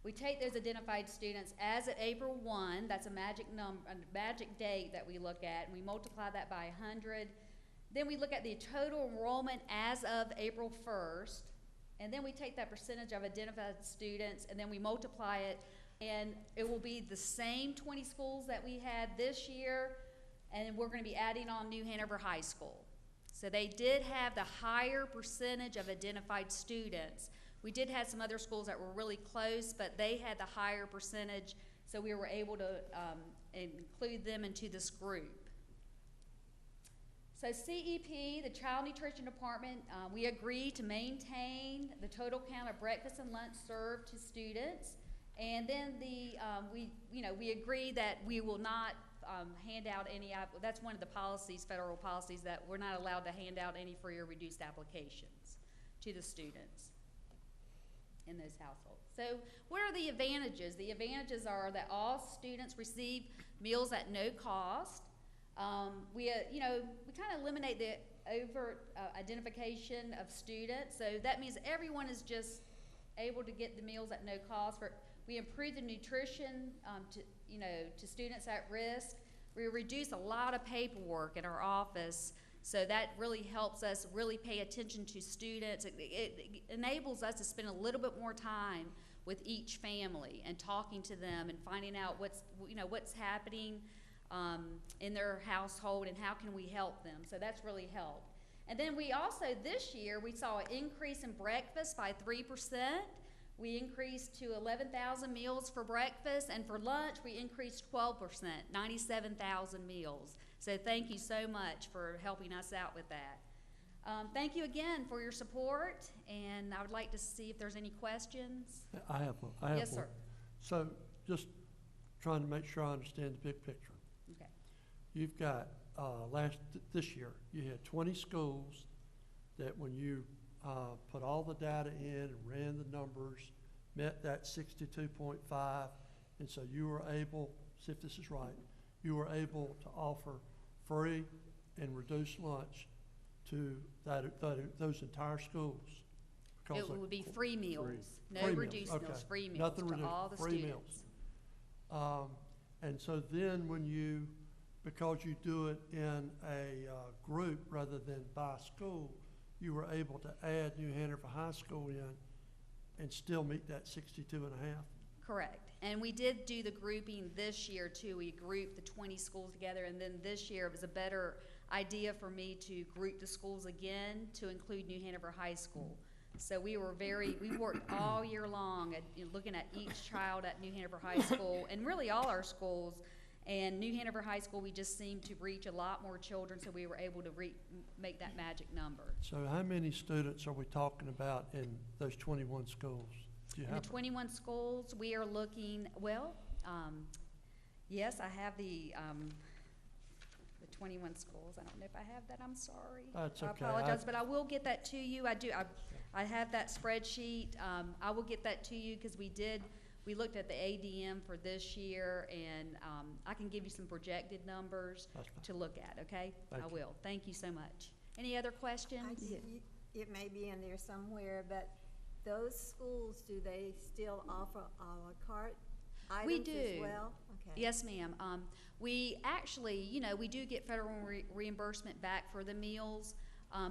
Speaker 7: we take those identified students as of April 1. That's a magic date that we look at, and we multiply that by 100. Then we look at the total enrollment as of April 1st, and then we take that percentage of identified students, and then we multiply it, and it will be the same 20 schools that we had this year, and we're going to be adding on New Hanover High School. So they did have the higher percentage of identified students. We did have some other schools that were really close, but they had the higher percentage, so we were able to include them into this group. So CEP, the Child Nutrition Department, we agree to maintain the total count of breakfast and lunch served to students, and then we agree that we will not hand out any. That's one of the policies, federal policies, that we're not allowed to hand out any free or reduced applications to the students in those households. So what are the advantages? The advantages are that all students receive meals at no cost. We kind of eliminate the overt identification of students. So that means everyone is just able to get the meals at no cost. We improve the nutrition to students at risk. We reduce a lot of paperwork in our office, so that really helps us really pay attention to students. It enables us to spend a little bit more time with each family and talking to them and finding out what's happening in their household and how can we help them. So that's really helped. And then we also, this year, we saw an increase in breakfast by 3%. We increased to 11,000 meals for breakfast, and for lunch, we increased 12%, 97,000 meals. So thank you so much for helping us out with that. Thank you again for your support, and I would like to see if there's any questions.
Speaker 10: I have one. I have
Speaker 7: Yes,
Speaker 10: one.
Speaker 7: sir.
Speaker 10: So just trying to make sure I understand the big picture.
Speaker 7: Okay.
Speaker 10: You've got, this year, you had 20 schools that when you put all the data in and ran the numbers, met that 62.5, and so you were able, see if this is right, you were able to offer free and reduced lunch to those entire schools. Because
Speaker 7: It
Speaker 10: of-
Speaker 7: would be free meals, no
Speaker 10: Free meals,
Speaker 7: reduced meals,
Speaker 10: okay.
Speaker 7: free meals
Speaker 10: Nothing
Speaker 7: to
Speaker 10: reduced,
Speaker 7: all the
Speaker 10: free
Speaker 7: students.
Speaker 10: meals. And so then when you, because you do it in a group rather than by school, you were able to add New Hanover High School in and still meet that 62.5?
Speaker 7: Correct. And we did do the grouping this year too. We grouped the 20 schools together, and then this year it was a better idea for me to group the schools again to include New Hanover High School. So we worked all year long at looking at each child at New Hanover High School and really all our schools, And New Hanover High School, we just seemed to reach a lot more children, so we were able to make that magic number.
Speaker 10: So how many students are we talking about in those 21 schools? Do you
Speaker 7: In the
Speaker 10: have?
Speaker 7: 21 schools, we are looking, well, yes, I have the 21 schools. I don't know if I have that, I'm sorry.
Speaker 10: That's
Speaker 7: I
Speaker 10: okay.
Speaker 7: apologize, but I will get that to you. I have that spreadsheet. I will get that to you because we looked at the ADM for this year, and I can give you some projected numbers
Speaker 10: That's fine.
Speaker 7: to look at, okay?
Speaker 10: Thank
Speaker 7: I
Speaker 10: you.
Speaker 7: will. Thank you so much. Any other questions?
Speaker 2: It may be in there somewhere, but those schools, do they still offer a la carte
Speaker 7: We
Speaker 2: items as
Speaker 7: do.
Speaker 2: well? Okay.
Speaker 7: Yes, ma'am. We actually, we do get federal reimbursement back for the meals,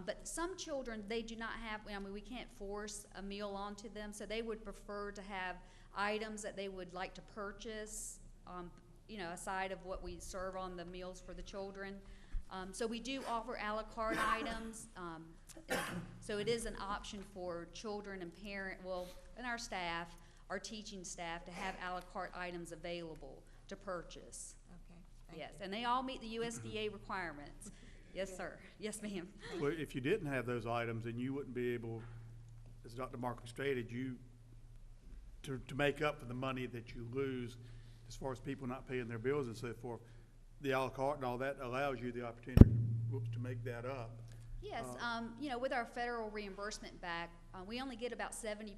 Speaker 7: but some children, they do not have, we can't force a meal onto them, so they would prefer to have items that they would like to purchase, aside of what we serve on the meals for the children. So we do offer a la carte items. So it is an option for children and and our staff, our teaching staff, to have a la carte items available to purchase.
Speaker 2: Okay, thank
Speaker 7: Yes,
Speaker 2: you.
Speaker 7: and they all meet the USDA requirements. Yes, sir. Yes, ma'am.
Speaker 1: Well, if you didn't have those items, then you wouldn't be able, as Dr. Markley stated, to make up for the money that you lose as far as people not paying their bills and so forth. The a la carte and all that allows you the opportunity, to make that up.
Speaker 7: Yes, with our federal reimbursement back, we only get about 70%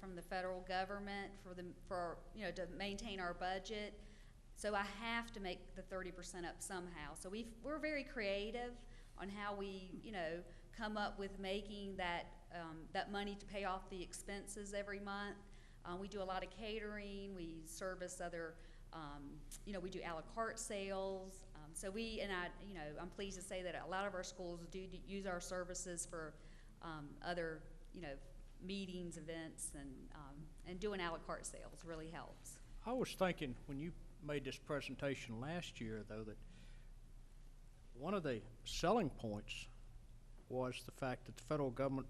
Speaker 7: from the federal government to maintain our budget. So I have to make the 30% up somehow. So we're very creative on how we, come up with making that money to pay off the expenses every month. We do a lot of catering. We service other, we do a la carte sales. So I'm pleased to say that a lot of our schools do use our services for other, meetings, events, and doing a la carte sales really helps.
Speaker 4: I was thinking, when you made this presentation last year, though, that one of the selling points was the fact that the federal government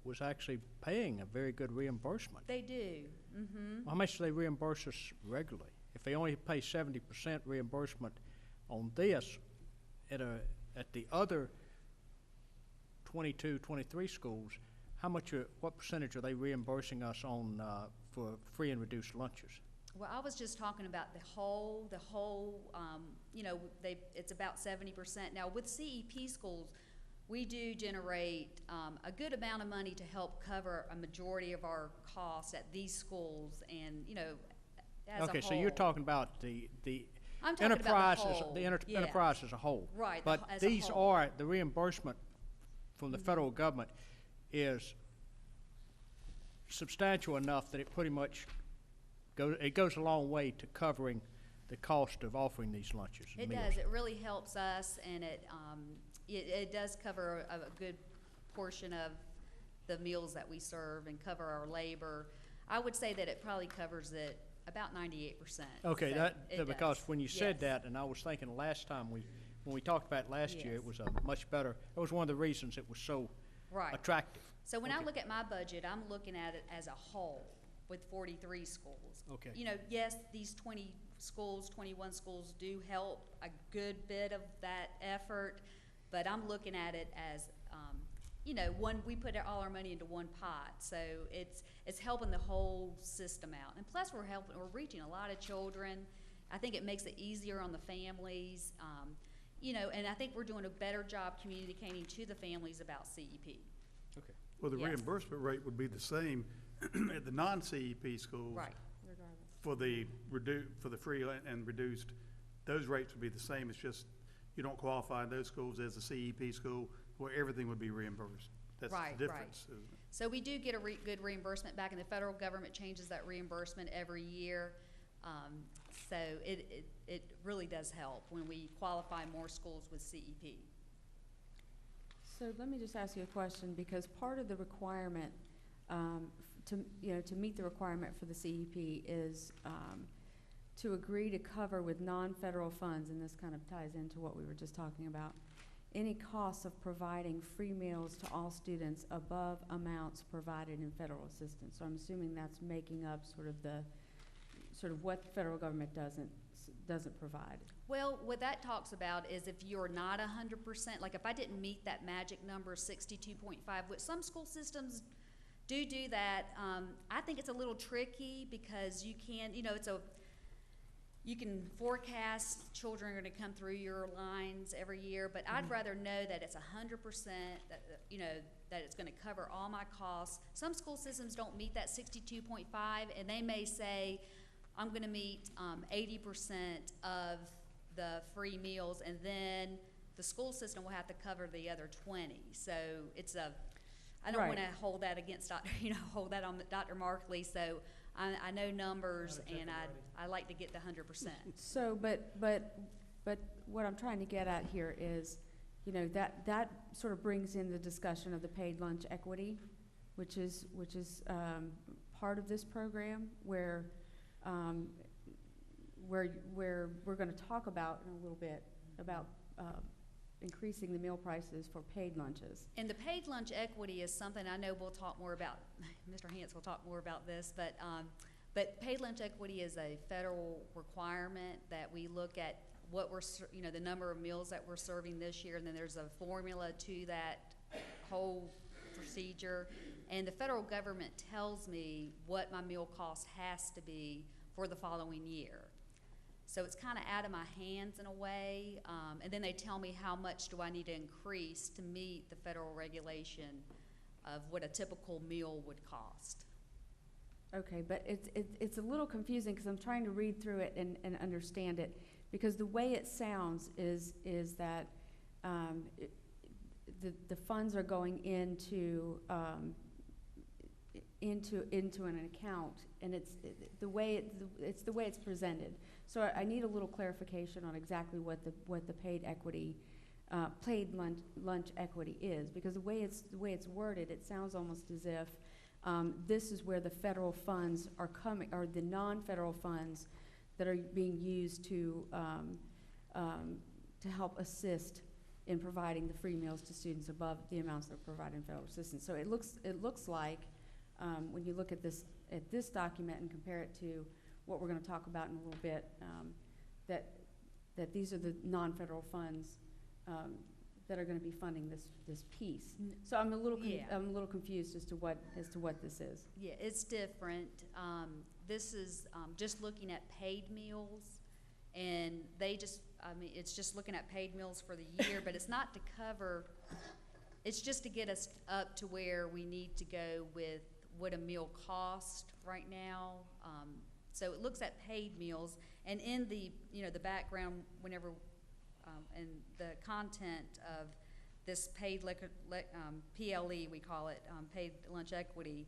Speaker 4: was actually paying a very good reimbursement.
Speaker 7: They do. Mm-hmm.
Speaker 4: How much do they reimburse us regularly? If they only pay 70% reimbursement on this, at the other 22, 23 schools, what percentage are they reimbursing us on for free and reduced lunches?
Speaker 7: Well, I was just talking about the whole, it's about 70%. Now, with CEP schools, we do generate a good amount of money to help cover a majority of our costs at these schools, and, as a whole.
Speaker 4: Okay, so you're talking about the
Speaker 7: I'm talking
Speaker 4: enterprise,
Speaker 7: about the whole. Yeah.
Speaker 4: enterprise as a whole.
Speaker 7: Right,
Speaker 4: But
Speaker 7: as a
Speaker 4: these
Speaker 7: whole.
Speaker 4: are, the reimbursement from the federal government is substantial enough that it pretty much goes a long way to covering the cost of offering these lunches and
Speaker 7: It
Speaker 4: meals.
Speaker 7: does. It really helps us, and it does cover a good portion of the meals that we serve and cover our labor. I would say that it probably covers it about 98%.
Speaker 4: Okay,
Speaker 7: So it
Speaker 4: because
Speaker 7: does.
Speaker 4: when you said
Speaker 7: Yes.
Speaker 4: that, and I was thinking last time when we talked about it last year,
Speaker 7: Yes.
Speaker 4: it was a much better, it was one of the reasons it was so
Speaker 7: Right.
Speaker 4: attractive.
Speaker 7: So when I
Speaker 4: Okay.
Speaker 7: look at my budget, I'm looking at it as a whole with 43 schools.
Speaker 4: Okay.
Speaker 7: Yes, these 21 schools do help a good bit of that effort, but I'm looking at it as, we put all our money into one pot, so it's helping the whole system out. And plus, we're reaching a lot of children. I think it makes it easier on the families, and I think we're doing a better job communicating to the families about CEP.
Speaker 4: Okay.
Speaker 1: Well, the
Speaker 7: Yes.
Speaker 1: reimbursement rate would be the same at the non-CEP schools.
Speaker 7: Right.
Speaker 1: For the free and reduced, those rates would be the same. It's just, you don't qualify in those schools as a CEP school where everything would be reimbursed. That's
Speaker 7: Right,
Speaker 1: the
Speaker 7: right.
Speaker 1: difference, isn't it?
Speaker 7: So we do get a good reimbursement back, and the federal government changes that reimbursement every year. So it really does help when we qualify more schools with CEP.
Speaker 12: So let me just ask you a question, because part of the requirement, to meet the requirement for the CEP is to agree to cover with non-federal funds, and this kind of ties into what we were just talking about, any costs of providing free meals to all students above amounts provided in federal assistance. So I'm assuming that's making up sort of what the federal government doesn't provide.
Speaker 7: Well, what that talks about is if you're not 100%, like if I didn't meet that magic number of 62.5, which some school systems do that, I think it's a little tricky because you can, you can forecast children are going to come through your lines every year, but I'd rather know that it's 100%, that, that it's going to cover all my costs. Some school systems don't meet that 62.5, and they may say, I'm going to meet 80% of the free meals, and then the school system will have to cover the other 20. So I don't want to hold that against hold that on Dr. Markley. So I know numbers, and I like to get the 100%.
Speaker 12: So, but what I'm trying to get at here is, that sort of brings in the discussion of the paid lunch equity, which is part of this program, where we're going to talk about in a little bit about increasing the meal prices for paid lunches.
Speaker 7: And the paid lunch equity is something I know we'll talk more about. Mr. Hance will talk more about this, but paid lunch equity is a federal requirement that we look at what we're, the number of meals that we're serving this year, and then there's a formula to that whole procedure. And the federal government tells me what my meal cost has to be for the following year. So it's kind of out of my hands in a way, and then they tell me how much do I need to increase to meet the federal regulation of what a typical meal would cost.
Speaker 12: Okay, but it's a little confusing because I'm trying to read through it and understand it, because the way it sounds is that the funds are going into an account, and it's the way it's presented. So I need a little clarification on exactly what the paid lunch equity is, because the way it's worded, it sounds almost as if this is where the federal funds are coming, or the non-federal funds that are being used to help assist in providing the free meals to students above the amounts that are provided in federal assistance. So it looks like when you look at this document and compare it to what we're going to talk about in a little bit, that these are the non-federal funds that are going to be funding this piece. So I'm a little confused as to what this is.
Speaker 7: Yeah, it's different. This is just looking at paid meals, and it's just looking at paid meals for the year, but it's not to cover. It's just to get us up to where we need to go with what a meal costs right now. So it looks at paid meals, and in the the background, whenever and the content of this paid PLE, we call it, paid lunch equity.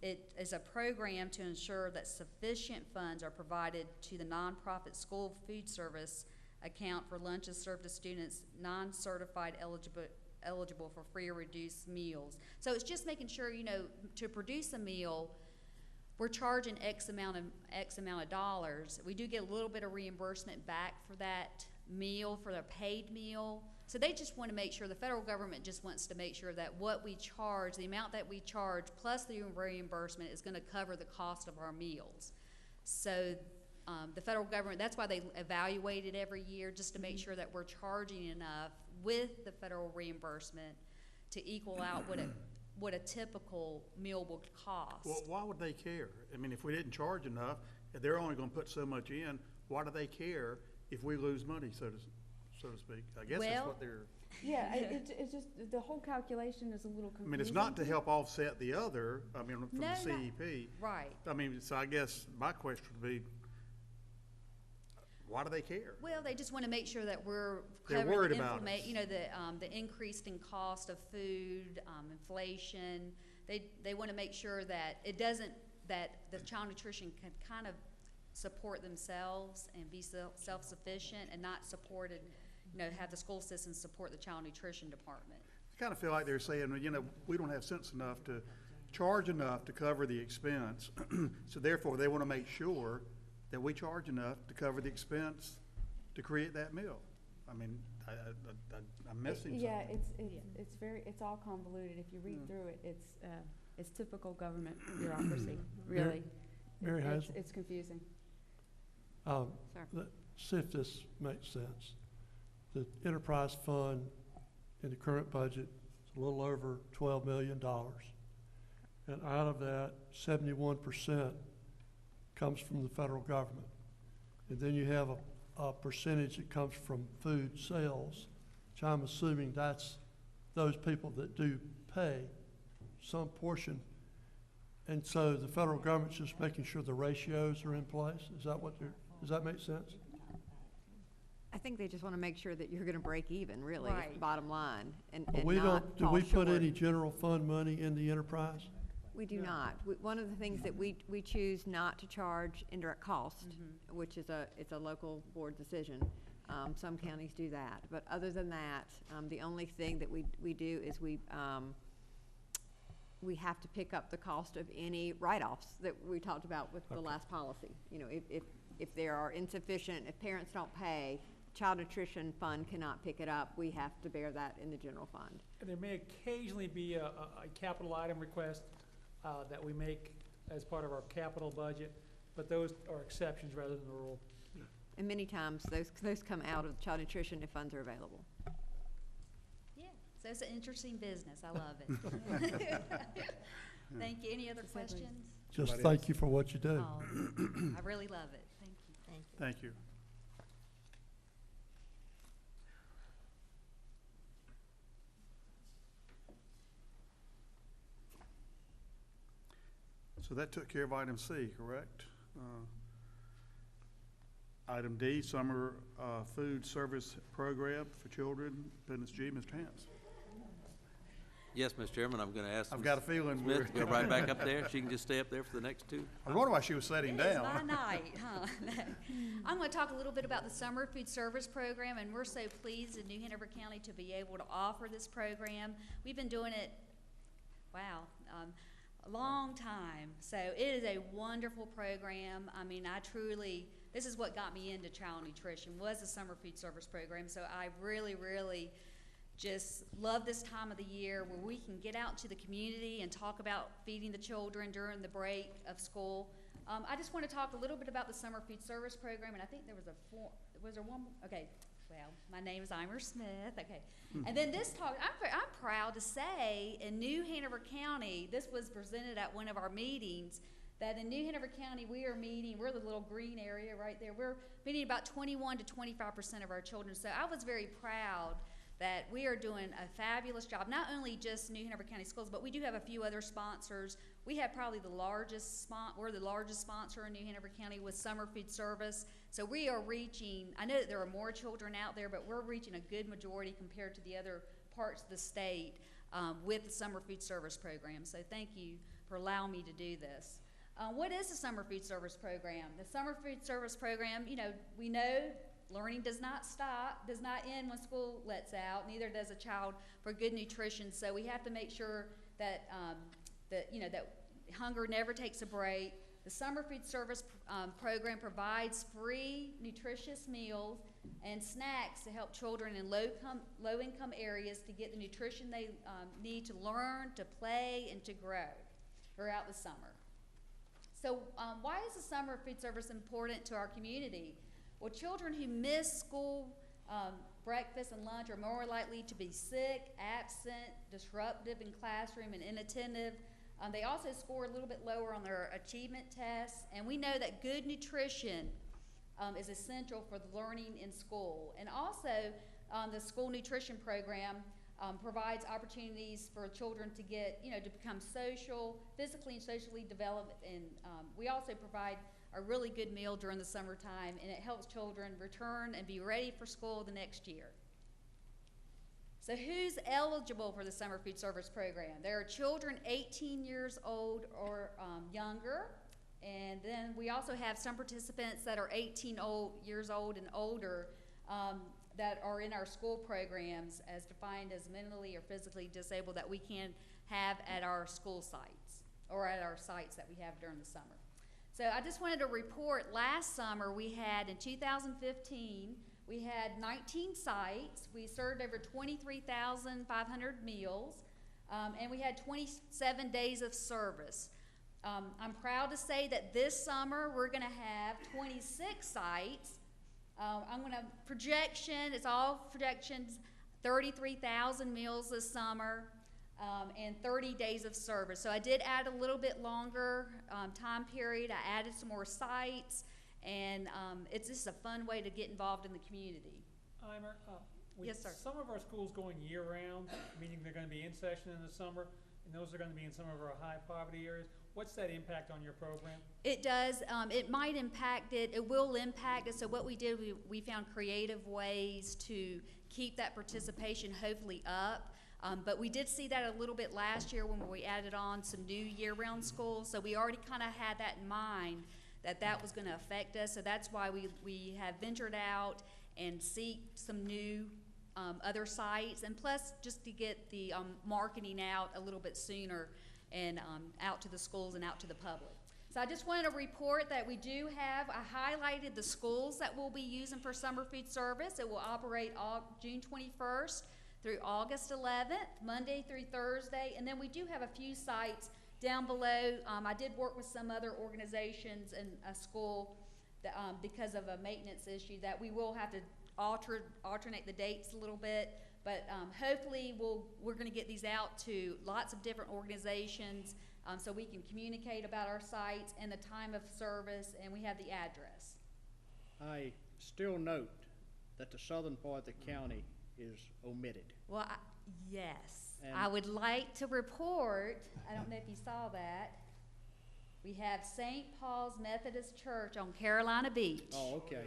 Speaker 7: It is a program to ensure that sufficient funds are provided to the nonprofit school food service account for lunches served to students non-certified eligible for free or reduced meals. So it's just making sure, to produce a meal, we're charging X amount of dollars. We do get a little bit of reimbursement back for that meal, for the paid meal. So they just want to make sure, the federal government just wants to make sure that what we charge, the amount that we charge, plus the reimbursement is going to cover the cost of our meals. So the federal government, that's why they evaluate it every year, just to make sure that we're charging enough with the federal reimbursement to equal out what a typical meal would cost.
Speaker 1: Well, why would they care? I mean, if we didn't charge enough, if they're only going to put so much in, why do they care if we lose money, so to speak? I guess that's what they're.
Speaker 12: Yeah, it's just, the whole calculation is a little confusing.
Speaker 1: I mean, it's not to help offset the other, from the CEP.
Speaker 7: Right.
Speaker 1: I mean, so I guess my question would be, why do they care?
Speaker 7: Well, they just want to make sure that we're
Speaker 1: They're
Speaker 7: covering
Speaker 1: worried
Speaker 7: the
Speaker 1: about us.
Speaker 7: the increase in cost of food, inflation. They want to make sure that that the child nutrition can kind of support themselves and be self-sufficient, and not supported, have the school system support the child nutrition department.
Speaker 1: I kind of feel like they're saying, we don't have sense enough to charge enough to cover the expense, so therefore they want to make sure that we charge enough to cover the expense to create that meal. I mean, I'm missing something.
Speaker 12: Yeah, it's all convoluted. If you read through it, it's typical government bureaucracy, really.
Speaker 10: Mary Hazel?
Speaker 12: It's confusing.
Speaker 8: Sir.
Speaker 10: See if this makes sense. The enterprise fund in the current budget is a little over $12 million. And out of that, 71% comes from the federal government. And then you have a percentage that comes from food sales, which I'm assuming that's those people that do pay some portion. And so the federal government's just making sure the ratios are in place? Is that what they're, does that make sense?
Speaker 8: I think they just want to make sure that you're going to break even, really,
Speaker 7: Right.
Speaker 8: bottom line, and
Speaker 10: But we
Speaker 8: not
Speaker 10: don't, do
Speaker 8: fall
Speaker 10: we put
Speaker 8: short.
Speaker 10: any general fund money in the enterprise?
Speaker 8: We do not. One of the things that we choose not to charge indirect cost, which is it's a local board decision. Some counties do that. But other than that, the only thing that we do is we have to pick up the cost of any write-offs that we talked about with the last policy. You know, if there are insufficient, if parents don't pay, Child Nutrition Fund cannot pick it up, we have to bear that in the general fund.
Speaker 3: And there may occasionally be a capital item request that we make as part of our capital budget, but those are exceptions rather than the rule.
Speaker 8: And many times, those come out of Child Nutrition if funds are available.
Speaker 7: Yeah, so it's an interesting business. I love it. Thank you. Any other questions?
Speaker 10: Just thank you for what you do.
Speaker 7: Oh, I really love it. Thank you.
Speaker 2: Thank you.
Speaker 1: Thank you. So that took care of item C, correct? Item D, summer food service program for children. Appendix G, Mr. Hance.
Speaker 5: Yes, Mr. Chairman, I'm going to ask
Speaker 1: I've
Speaker 5: Ms.
Speaker 1: got a feeling
Speaker 5: Smith to
Speaker 1: we're.
Speaker 5: go right back up there. She can just stay up there for the next two.
Speaker 1: I wonder why she was sitting
Speaker 7: It is
Speaker 1: down.
Speaker 7: my night, huh? I'm going to talk a little bit about the summer food service program, and we're so pleased in New Hanover County to be able to offer this program. We've been doing it, wow, a long time. So it is a wonderful program. I mean, this is what got me into child nutrition, was the summer food service program. So I really, really just love this time of the year where we can get out to the community and talk about feeding the children during the break of school. I just want to talk a little bit about the summer food service program, and I think there was was there one? Okay, well, my name is Eimer Smith, okay. And then this talk, I'm proud to say, in New Hanover County, this was presented at one of our meetings, that in New Hanover County, we're the little green area right there, we're meeting about 21 to 25% of our children. So I was very proud that we are doing a fabulous job, not only just New Hanover County Schools, but we do have a few other sponsors. We have probably we're the largest sponsor in New Hanover County with summer food service. So we are reaching, I know that there are more children out there, but we're reaching a good majority compared to the other parts of the state with the summer food service program. So thank you for allowing me to do this. What is the summer food service program? The summer food service program, we know learning does not stop, does not end when school lets out, neither does a child for good nutrition. So we have to make sure that, that hunger never takes a break. The summer food service program provides free nutritious meals and snacks to help children in low-income areas to get the nutrition they need to learn, to play, and to grow throughout the summer. So why is the summer food service important to our community? Well, children who miss school breakfast and lunch are more likely to be sick, absent, disruptive in classroom, and inattentive. They also score a little bit lower on their achievement tests. And we know that good nutrition is essential for the learning in school. And also, the school nutrition program provides opportunities for children to get, to become physically and socially developed. And we also provide a really good meal during the summertime, and it helps children return and be ready for school the next year. So who's eligible for the summer food service program? There are children 18 years old or younger, and then we also have some participants that are 18 years old and older that are in our school programs as defined as mentally or physically disabled that we can have at our school sites or at our sites that we have during the summer. So I just wanted to report last summer we had, in 2015, we had 19 sites. We served over 23,500 meals, and we had 27 days of service. I'm proud to say that this summer, we're gonna have 26 sites. It's all projections, 33,000 meals this summer, and 30 days of service. So I did add a little bit longer time period. I added some more sites, and it's just a fun way to get involved in the community.
Speaker 3: Eimer, with
Speaker 7: Yes, sir.
Speaker 3: some of our schools going year-round, meaning they're gonna be in session in the summer, and those are gonna be in some of our high-poverty areas, what's that impact on your program?
Speaker 7: It does. It might impact it. It will impact it. So what we did, we found creative ways to keep that participation hopefully up. But we did see that a little bit last year when we added on some new year-round schools. So we already kind of had that in mind, that that was going to affect us. So that's why we have ventured out and seek some new other sites, and plus just to get the marketing out a little bit sooner and out to the schools and out to the public. So I just wanted to report that we do have, I highlighted the schools that we'll be using for summer food service. It will operate June 21st through August 11th, Monday through Thursday, and then we do have a few sites down below. I did work with some other organizations and a school that, because of a maintenance issue, that we will have to alternate the dates a little bit. But hopefully we're going to get these out to lots of different organizations so we can communicate about our sites and the time of service, and we have the address.
Speaker 4: I still note that the southern part of the county is omitted.
Speaker 7: Well, yes.
Speaker 4: And-
Speaker 7: I would like to report, I don't know if you saw that, we have St. Paul's Methodist Church on Carolina Beach.
Speaker 4: Oh, okay.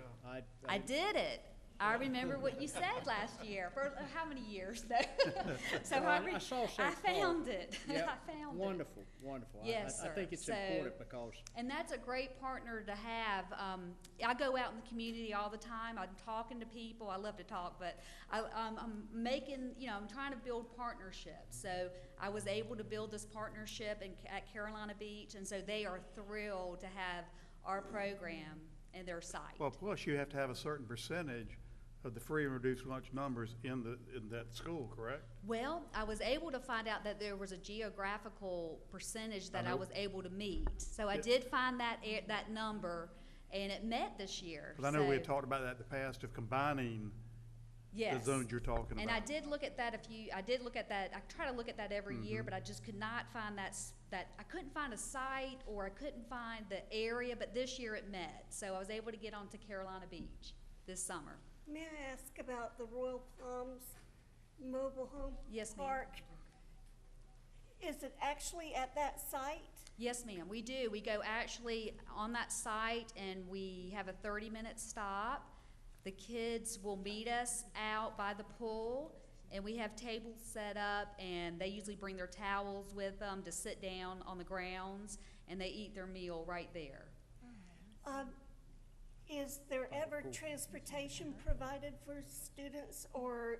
Speaker 7: I did it. I remember what you said last year, for how many years though? So
Speaker 4: Well, I saw St.
Speaker 7: I
Speaker 4: Paul.
Speaker 7: found it.
Speaker 4: Yeah,
Speaker 7: I found it.
Speaker 4: wonderful, wonderful.
Speaker 7: Yes,
Speaker 4: I
Speaker 7: sir.
Speaker 4: think it's
Speaker 7: So-
Speaker 4: important because
Speaker 7: And that's a great partner to have. I go out in the community all the time. I'm talking to people. I love to talk, but I'm making, I'm trying to build partnerships. So I was able to build this partnership at Carolina Beach, and so they are thrilled to have our program and their site.
Speaker 1: Well, plus you have to have a certain percentage of the free and reduced lunch numbers in that school, correct?
Speaker 7: Well, I was able to find out that there was a geographical percentage that I
Speaker 1: know.
Speaker 7: was able to meet. So I
Speaker 1: Yeah.
Speaker 7: did find that number, and it met this year.
Speaker 1: Because I know we had
Speaker 7: So-
Speaker 1: talked about that in the past, of combining the
Speaker 7: Yes.
Speaker 1: zones you're talking about.
Speaker 7: And I did look at that I try to look at that every year, but I just could not find that I couldn't find a site, or I couldn't find the area, but this year it met. So I was able to get onto Carolina Beach this summer.
Speaker 6: May I ask about the Royal Palms Mobile Home
Speaker 7: Yes, ma'am.
Speaker 6: Park? Is it actually at that site?
Speaker 7: Yes, ma'am, we do. We go actually on that site, and we have a 30-minute stop. The kids will meet us out by the pool, and we have tables set up, and they usually bring their towels with them to sit down on the grounds, and they eat their meal right there.
Speaker 6: Is there ever transportation provided for students, or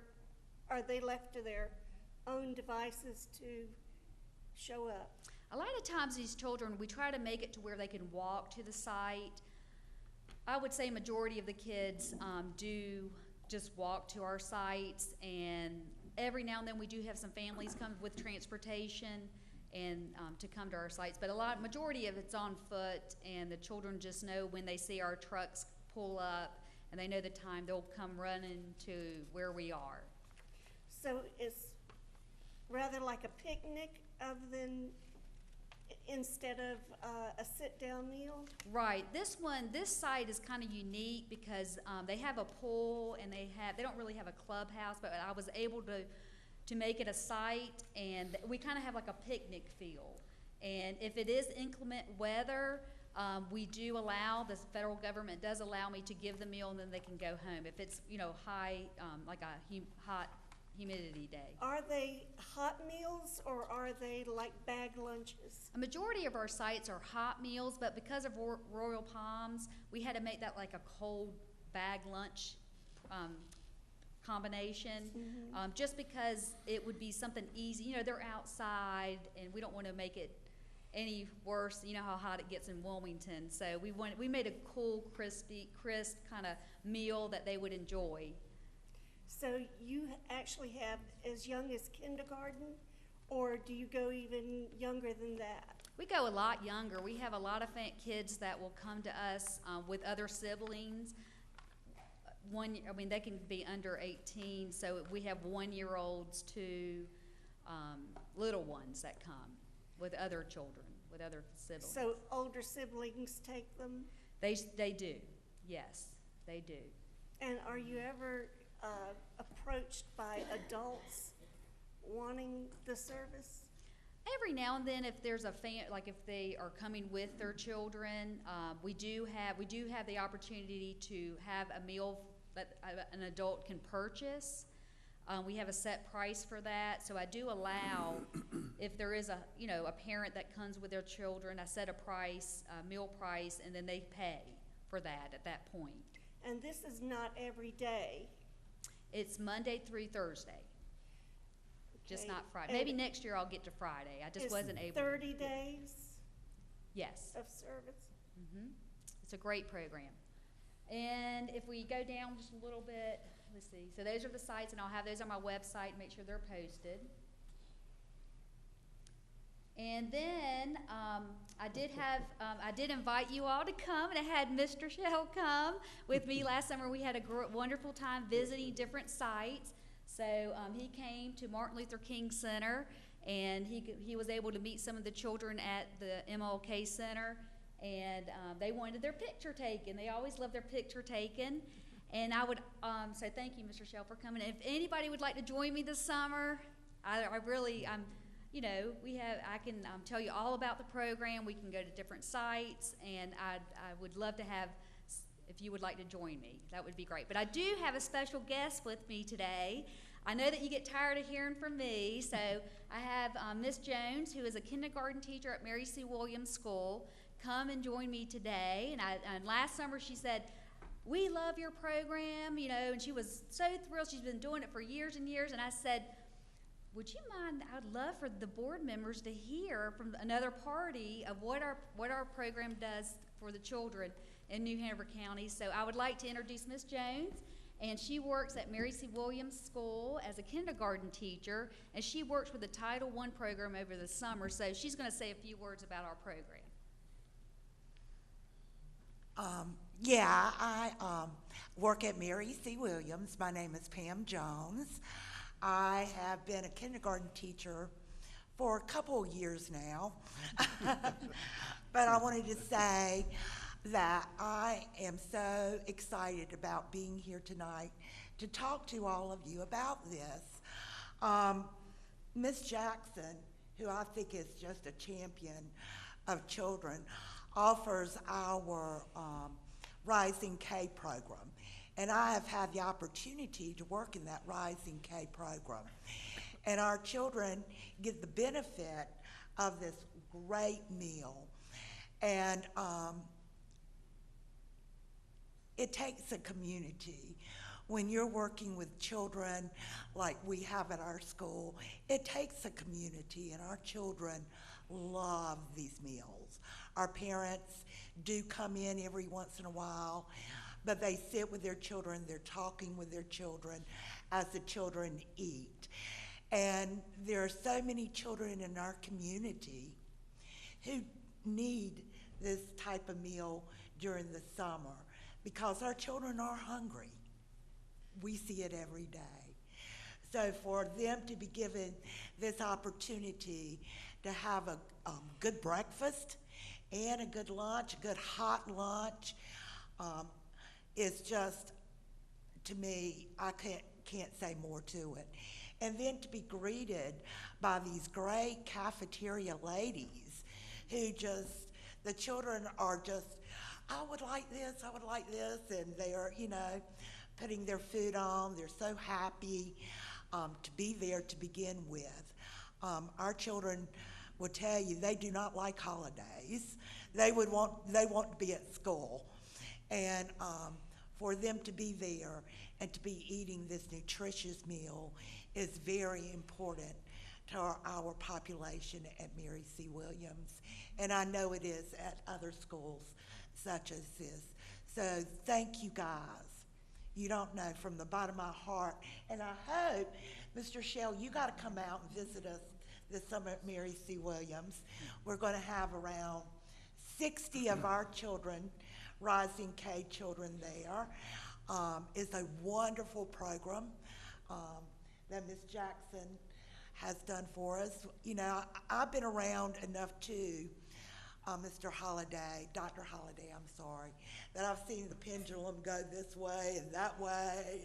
Speaker 6: are they left to their own devices to show up?
Speaker 7: A lot of times these children, we try to make it to where they can walk to the site. I would say majority of the kids do just walk to our sites, and every now and then we do have some families come with transportation and to come to our sites, but majority of it's on foot, and the children just know when they see our trucks pull up, and they know the time, they'll come running to where we are.
Speaker 6: So it's rather like a picnic instead of a sit-down meal?
Speaker 7: Right. This site is kind of unique because they have a pool, and they don't really have a clubhouse, but I was able to make it a site, and we kind of have like a picnic feel. And if it is inclement weather, the federal government does allow me to give the meal, and then they can go home. If it's, high, like a hot humidity day.
Speaker 6: Are they hot meals, or are they like bag lunches?
Speaker 7: A majority of our sites are hot meals, but because of Royal Palms, we had to make that like a cold bag lunch combination, just because it would be something easy. They're outside, and we don't want to make it any worse. You know how hot it gets in Wilmington. So we made a cool, crisp kind of meal that they would enjoy.
Speaker 6: So you actually have as young as kindergarten, or do you go even younger than that?
Speaker 7: we go a lot younger. We have a lot of kids that will come to us with other siblings. They can be under 18, so we have 1-year-olds to little ones that come with other children, with other siblings.
Speaker 6: So older siblings take them?
Speaker 7: They do, yes, they do.
Speaker 6: And are you ever approached by adults wanting the service?
Speaker 7: Every now and then, if there's a like if they are coming with their children, we do have the opportunity to have a meal that an adult can purchase. We have a set price for that, so I do allow, if there is a parent that comes with their children, I set a price, a meal price, and then they pay for that at that point.
Speaker 6: And this is not every day?
Speaker 7: It's Monday through Thursday, just
Speaker 6: Okay.
Speaker 7: not Friday.
Speaker 6: And
Speaker 7: Maybe next year I'll get to Friday. I just wasn't able.
Speaker 6: 30 days
Speaker 7: Yes.
Speaker 6: of service?
Speaker 7: It's a great program. And if we go down just a little bit, let's see. So those are the sites, and I'll have those on my website, make sure they're posted. And then I did invite you all to come, and I had Mr. Shell come with me last summer. We had a wonderful time visiting different sites. So he came to Martin Luther King Center, and he was able to meet some of the children at the MLK Center, and they wanted their picture taken. They always love their picture taken. And I would so thank you, Mr. Shell, for coming. If anybody would like to join me this summer, I can tell you all about the program. We can go to different sites, and I would love to have, if you would like to join me, that would be great. But I do have a special guest with me today. I know that you get tired of hearing from me, so I have Miss Jones, who is a kindergarten teacher at Mary C. Williams School, come and join me today. And last summer she said, "We love your program," and she was so thrilled. She's been doing it for years and years, and I said, "Would you mind, I'd love for the board members to hear from another party of what our program does for the children in New Hanover County." So I would like to introduce Miss Jones, and she works at Mary C. Williams School as a kindergarten teacher, and she works with the Title I program over the summer, so she's going to say a few words about our program.
Speaker 13: I work at Mary C. Williams. My name is Pam Jones. I have been a kindergarten teacher for a couple of years now. But I wanted to say that I am so excited about being here tonight to talk to all of you about this. Ms. Jackson, who I think is just a champion of children, offers our Rising K program. And I have had the opportunity to work in that Rising K program. And our children get the benefit of this great meal. And it takes a community. When you're working with children like we have at our school, it takes a community, and our children love these meals. Our parents do come in every once in a while, but they sit with their children, they're talking with their children as the children eat. And there are so many children in our community who need this type of meal during the summer because our children are hungry. We see it every day. So for them to be given this opportunity to have a good breakfast and a good lunch, a good hot lunch, is just, to me, I can't say more to it. And then to be greeted by these great cafeteria ladies who just, the children are just, I would like this, and they're, putting their food on. They're so happy to be there to begin with. Our children will tell you they do not like holidays. They want to be at school. And for them to be there and to be eating this nutritious meal is very important to our population at Mary C. Williams. And I know it is at other schools such as this. So thank you guys. You don't know, from the bottom of my heart. And I hope, Mr. Shell, you got to come out and visit us this summer at Mary C. Williams. We're going to have around 60 of our children, Rising K children there. It's a wonderful program that Ms. Jackson has done for us. You know, I've been around enough too, Mr. Holliday, Dr. Holliday, I'm sorry, that I've seen the pendulum go this way and that way.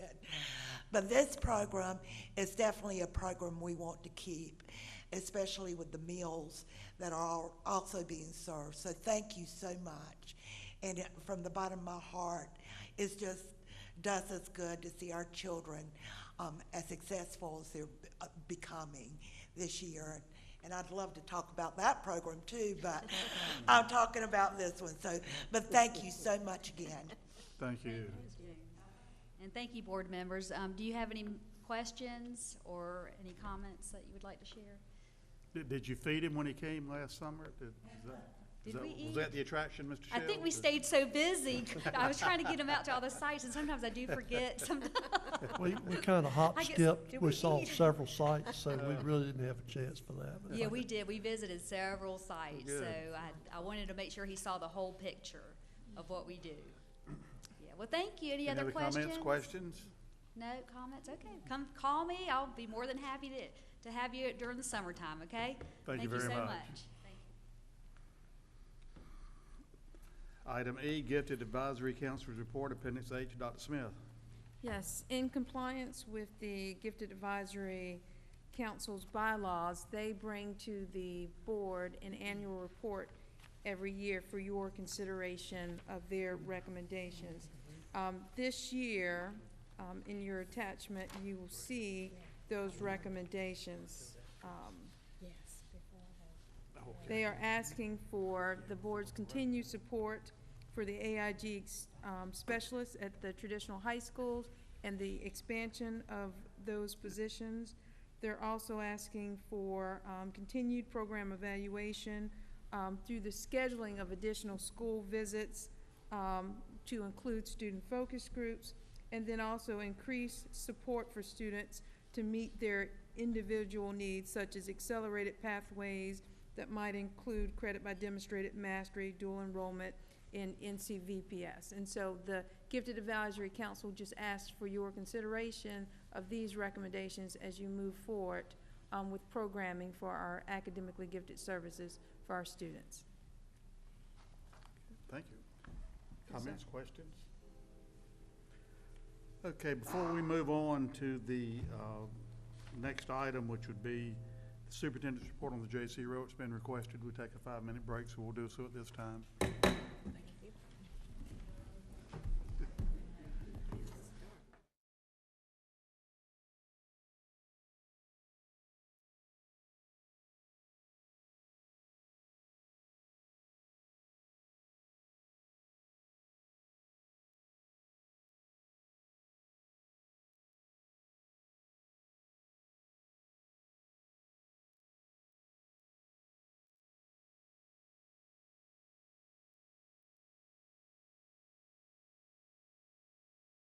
Speaker 13: But this program is definitely a program we want to keep, especially with the meals that are also being served. So thank you so much. And from the bottom of my heart, it just does us good to see our children as successful as they're becoming this year. And I'd love to talk about that program too, but I'm talking about this one. So, but thank you so much again.
Speaker 1: Thank you.
Speaker 7: And thank you, board members. Do you have any questions or any comments that you would like to share?
Speaker 1: Did you feed him when he came last summer? Was that the attraction, Mr.
Speaker 7: I think we stayed so busy. I was trying to get him out to all the sites, and sometimes I do forget.
Speaker 10: We kind of hop
Speaker 7: I guess-
Speaker 10: skipped.
Speaker 7: did
Speaker 10: We
Speaker 7: we
Speaker 10: saw
Speaker 7: eat?
Speaker 10: several sites, so we really didn't have a chance for that. But
Speaker 7: Yeah, we did. We visited several sites,
Speaker 1: Good.
Speaker 7: so I wanted to make sure he saw the whole picture of what we do. Yeah, well, thank you. Any other questions?
Speaker 1: Questions?
Speaker 7: No comments? Okay, come call me. I'll be more than happy to have you during the summertime, okay?
Speaker 1: Thank you very
Speaker 7: so
Speaker 1: much.
Speaker 7: much. Thank you.
Speaker 1: Item E, Gifted Advisory Council's Report, Appendix H, Dr. Smith.
Speaker 12: Yes, in compliance with the Gifted Advisory Council's bylaws, they bring to the board an annual report every year for your consideration of their recommendations. This year, in your attachment, you will see those recommendations. They are asking for the board's continued support for the AIG specialists at the traditional high schools and the expansion of those positions. They're also asking for continued program evaluation through the scheduling of additional school visits to include student focus groups, and then also increase support for students to meet their individual needs, such as accelerated pathways that might include credit by demonstrated mastery, dual enrollment, in NCVPS. And so the Gifted Advisory Council just asked for your consideration of these recommendations as you move forward with programming for our academically gifted services for our students.
Speaker 1: Thank you. Comments, questions? Okay, before we move on to the next item, which would be the superintendent's report on the J.C. Rowe, it's been requested we take a 5-minute break, so we'll do so at this time.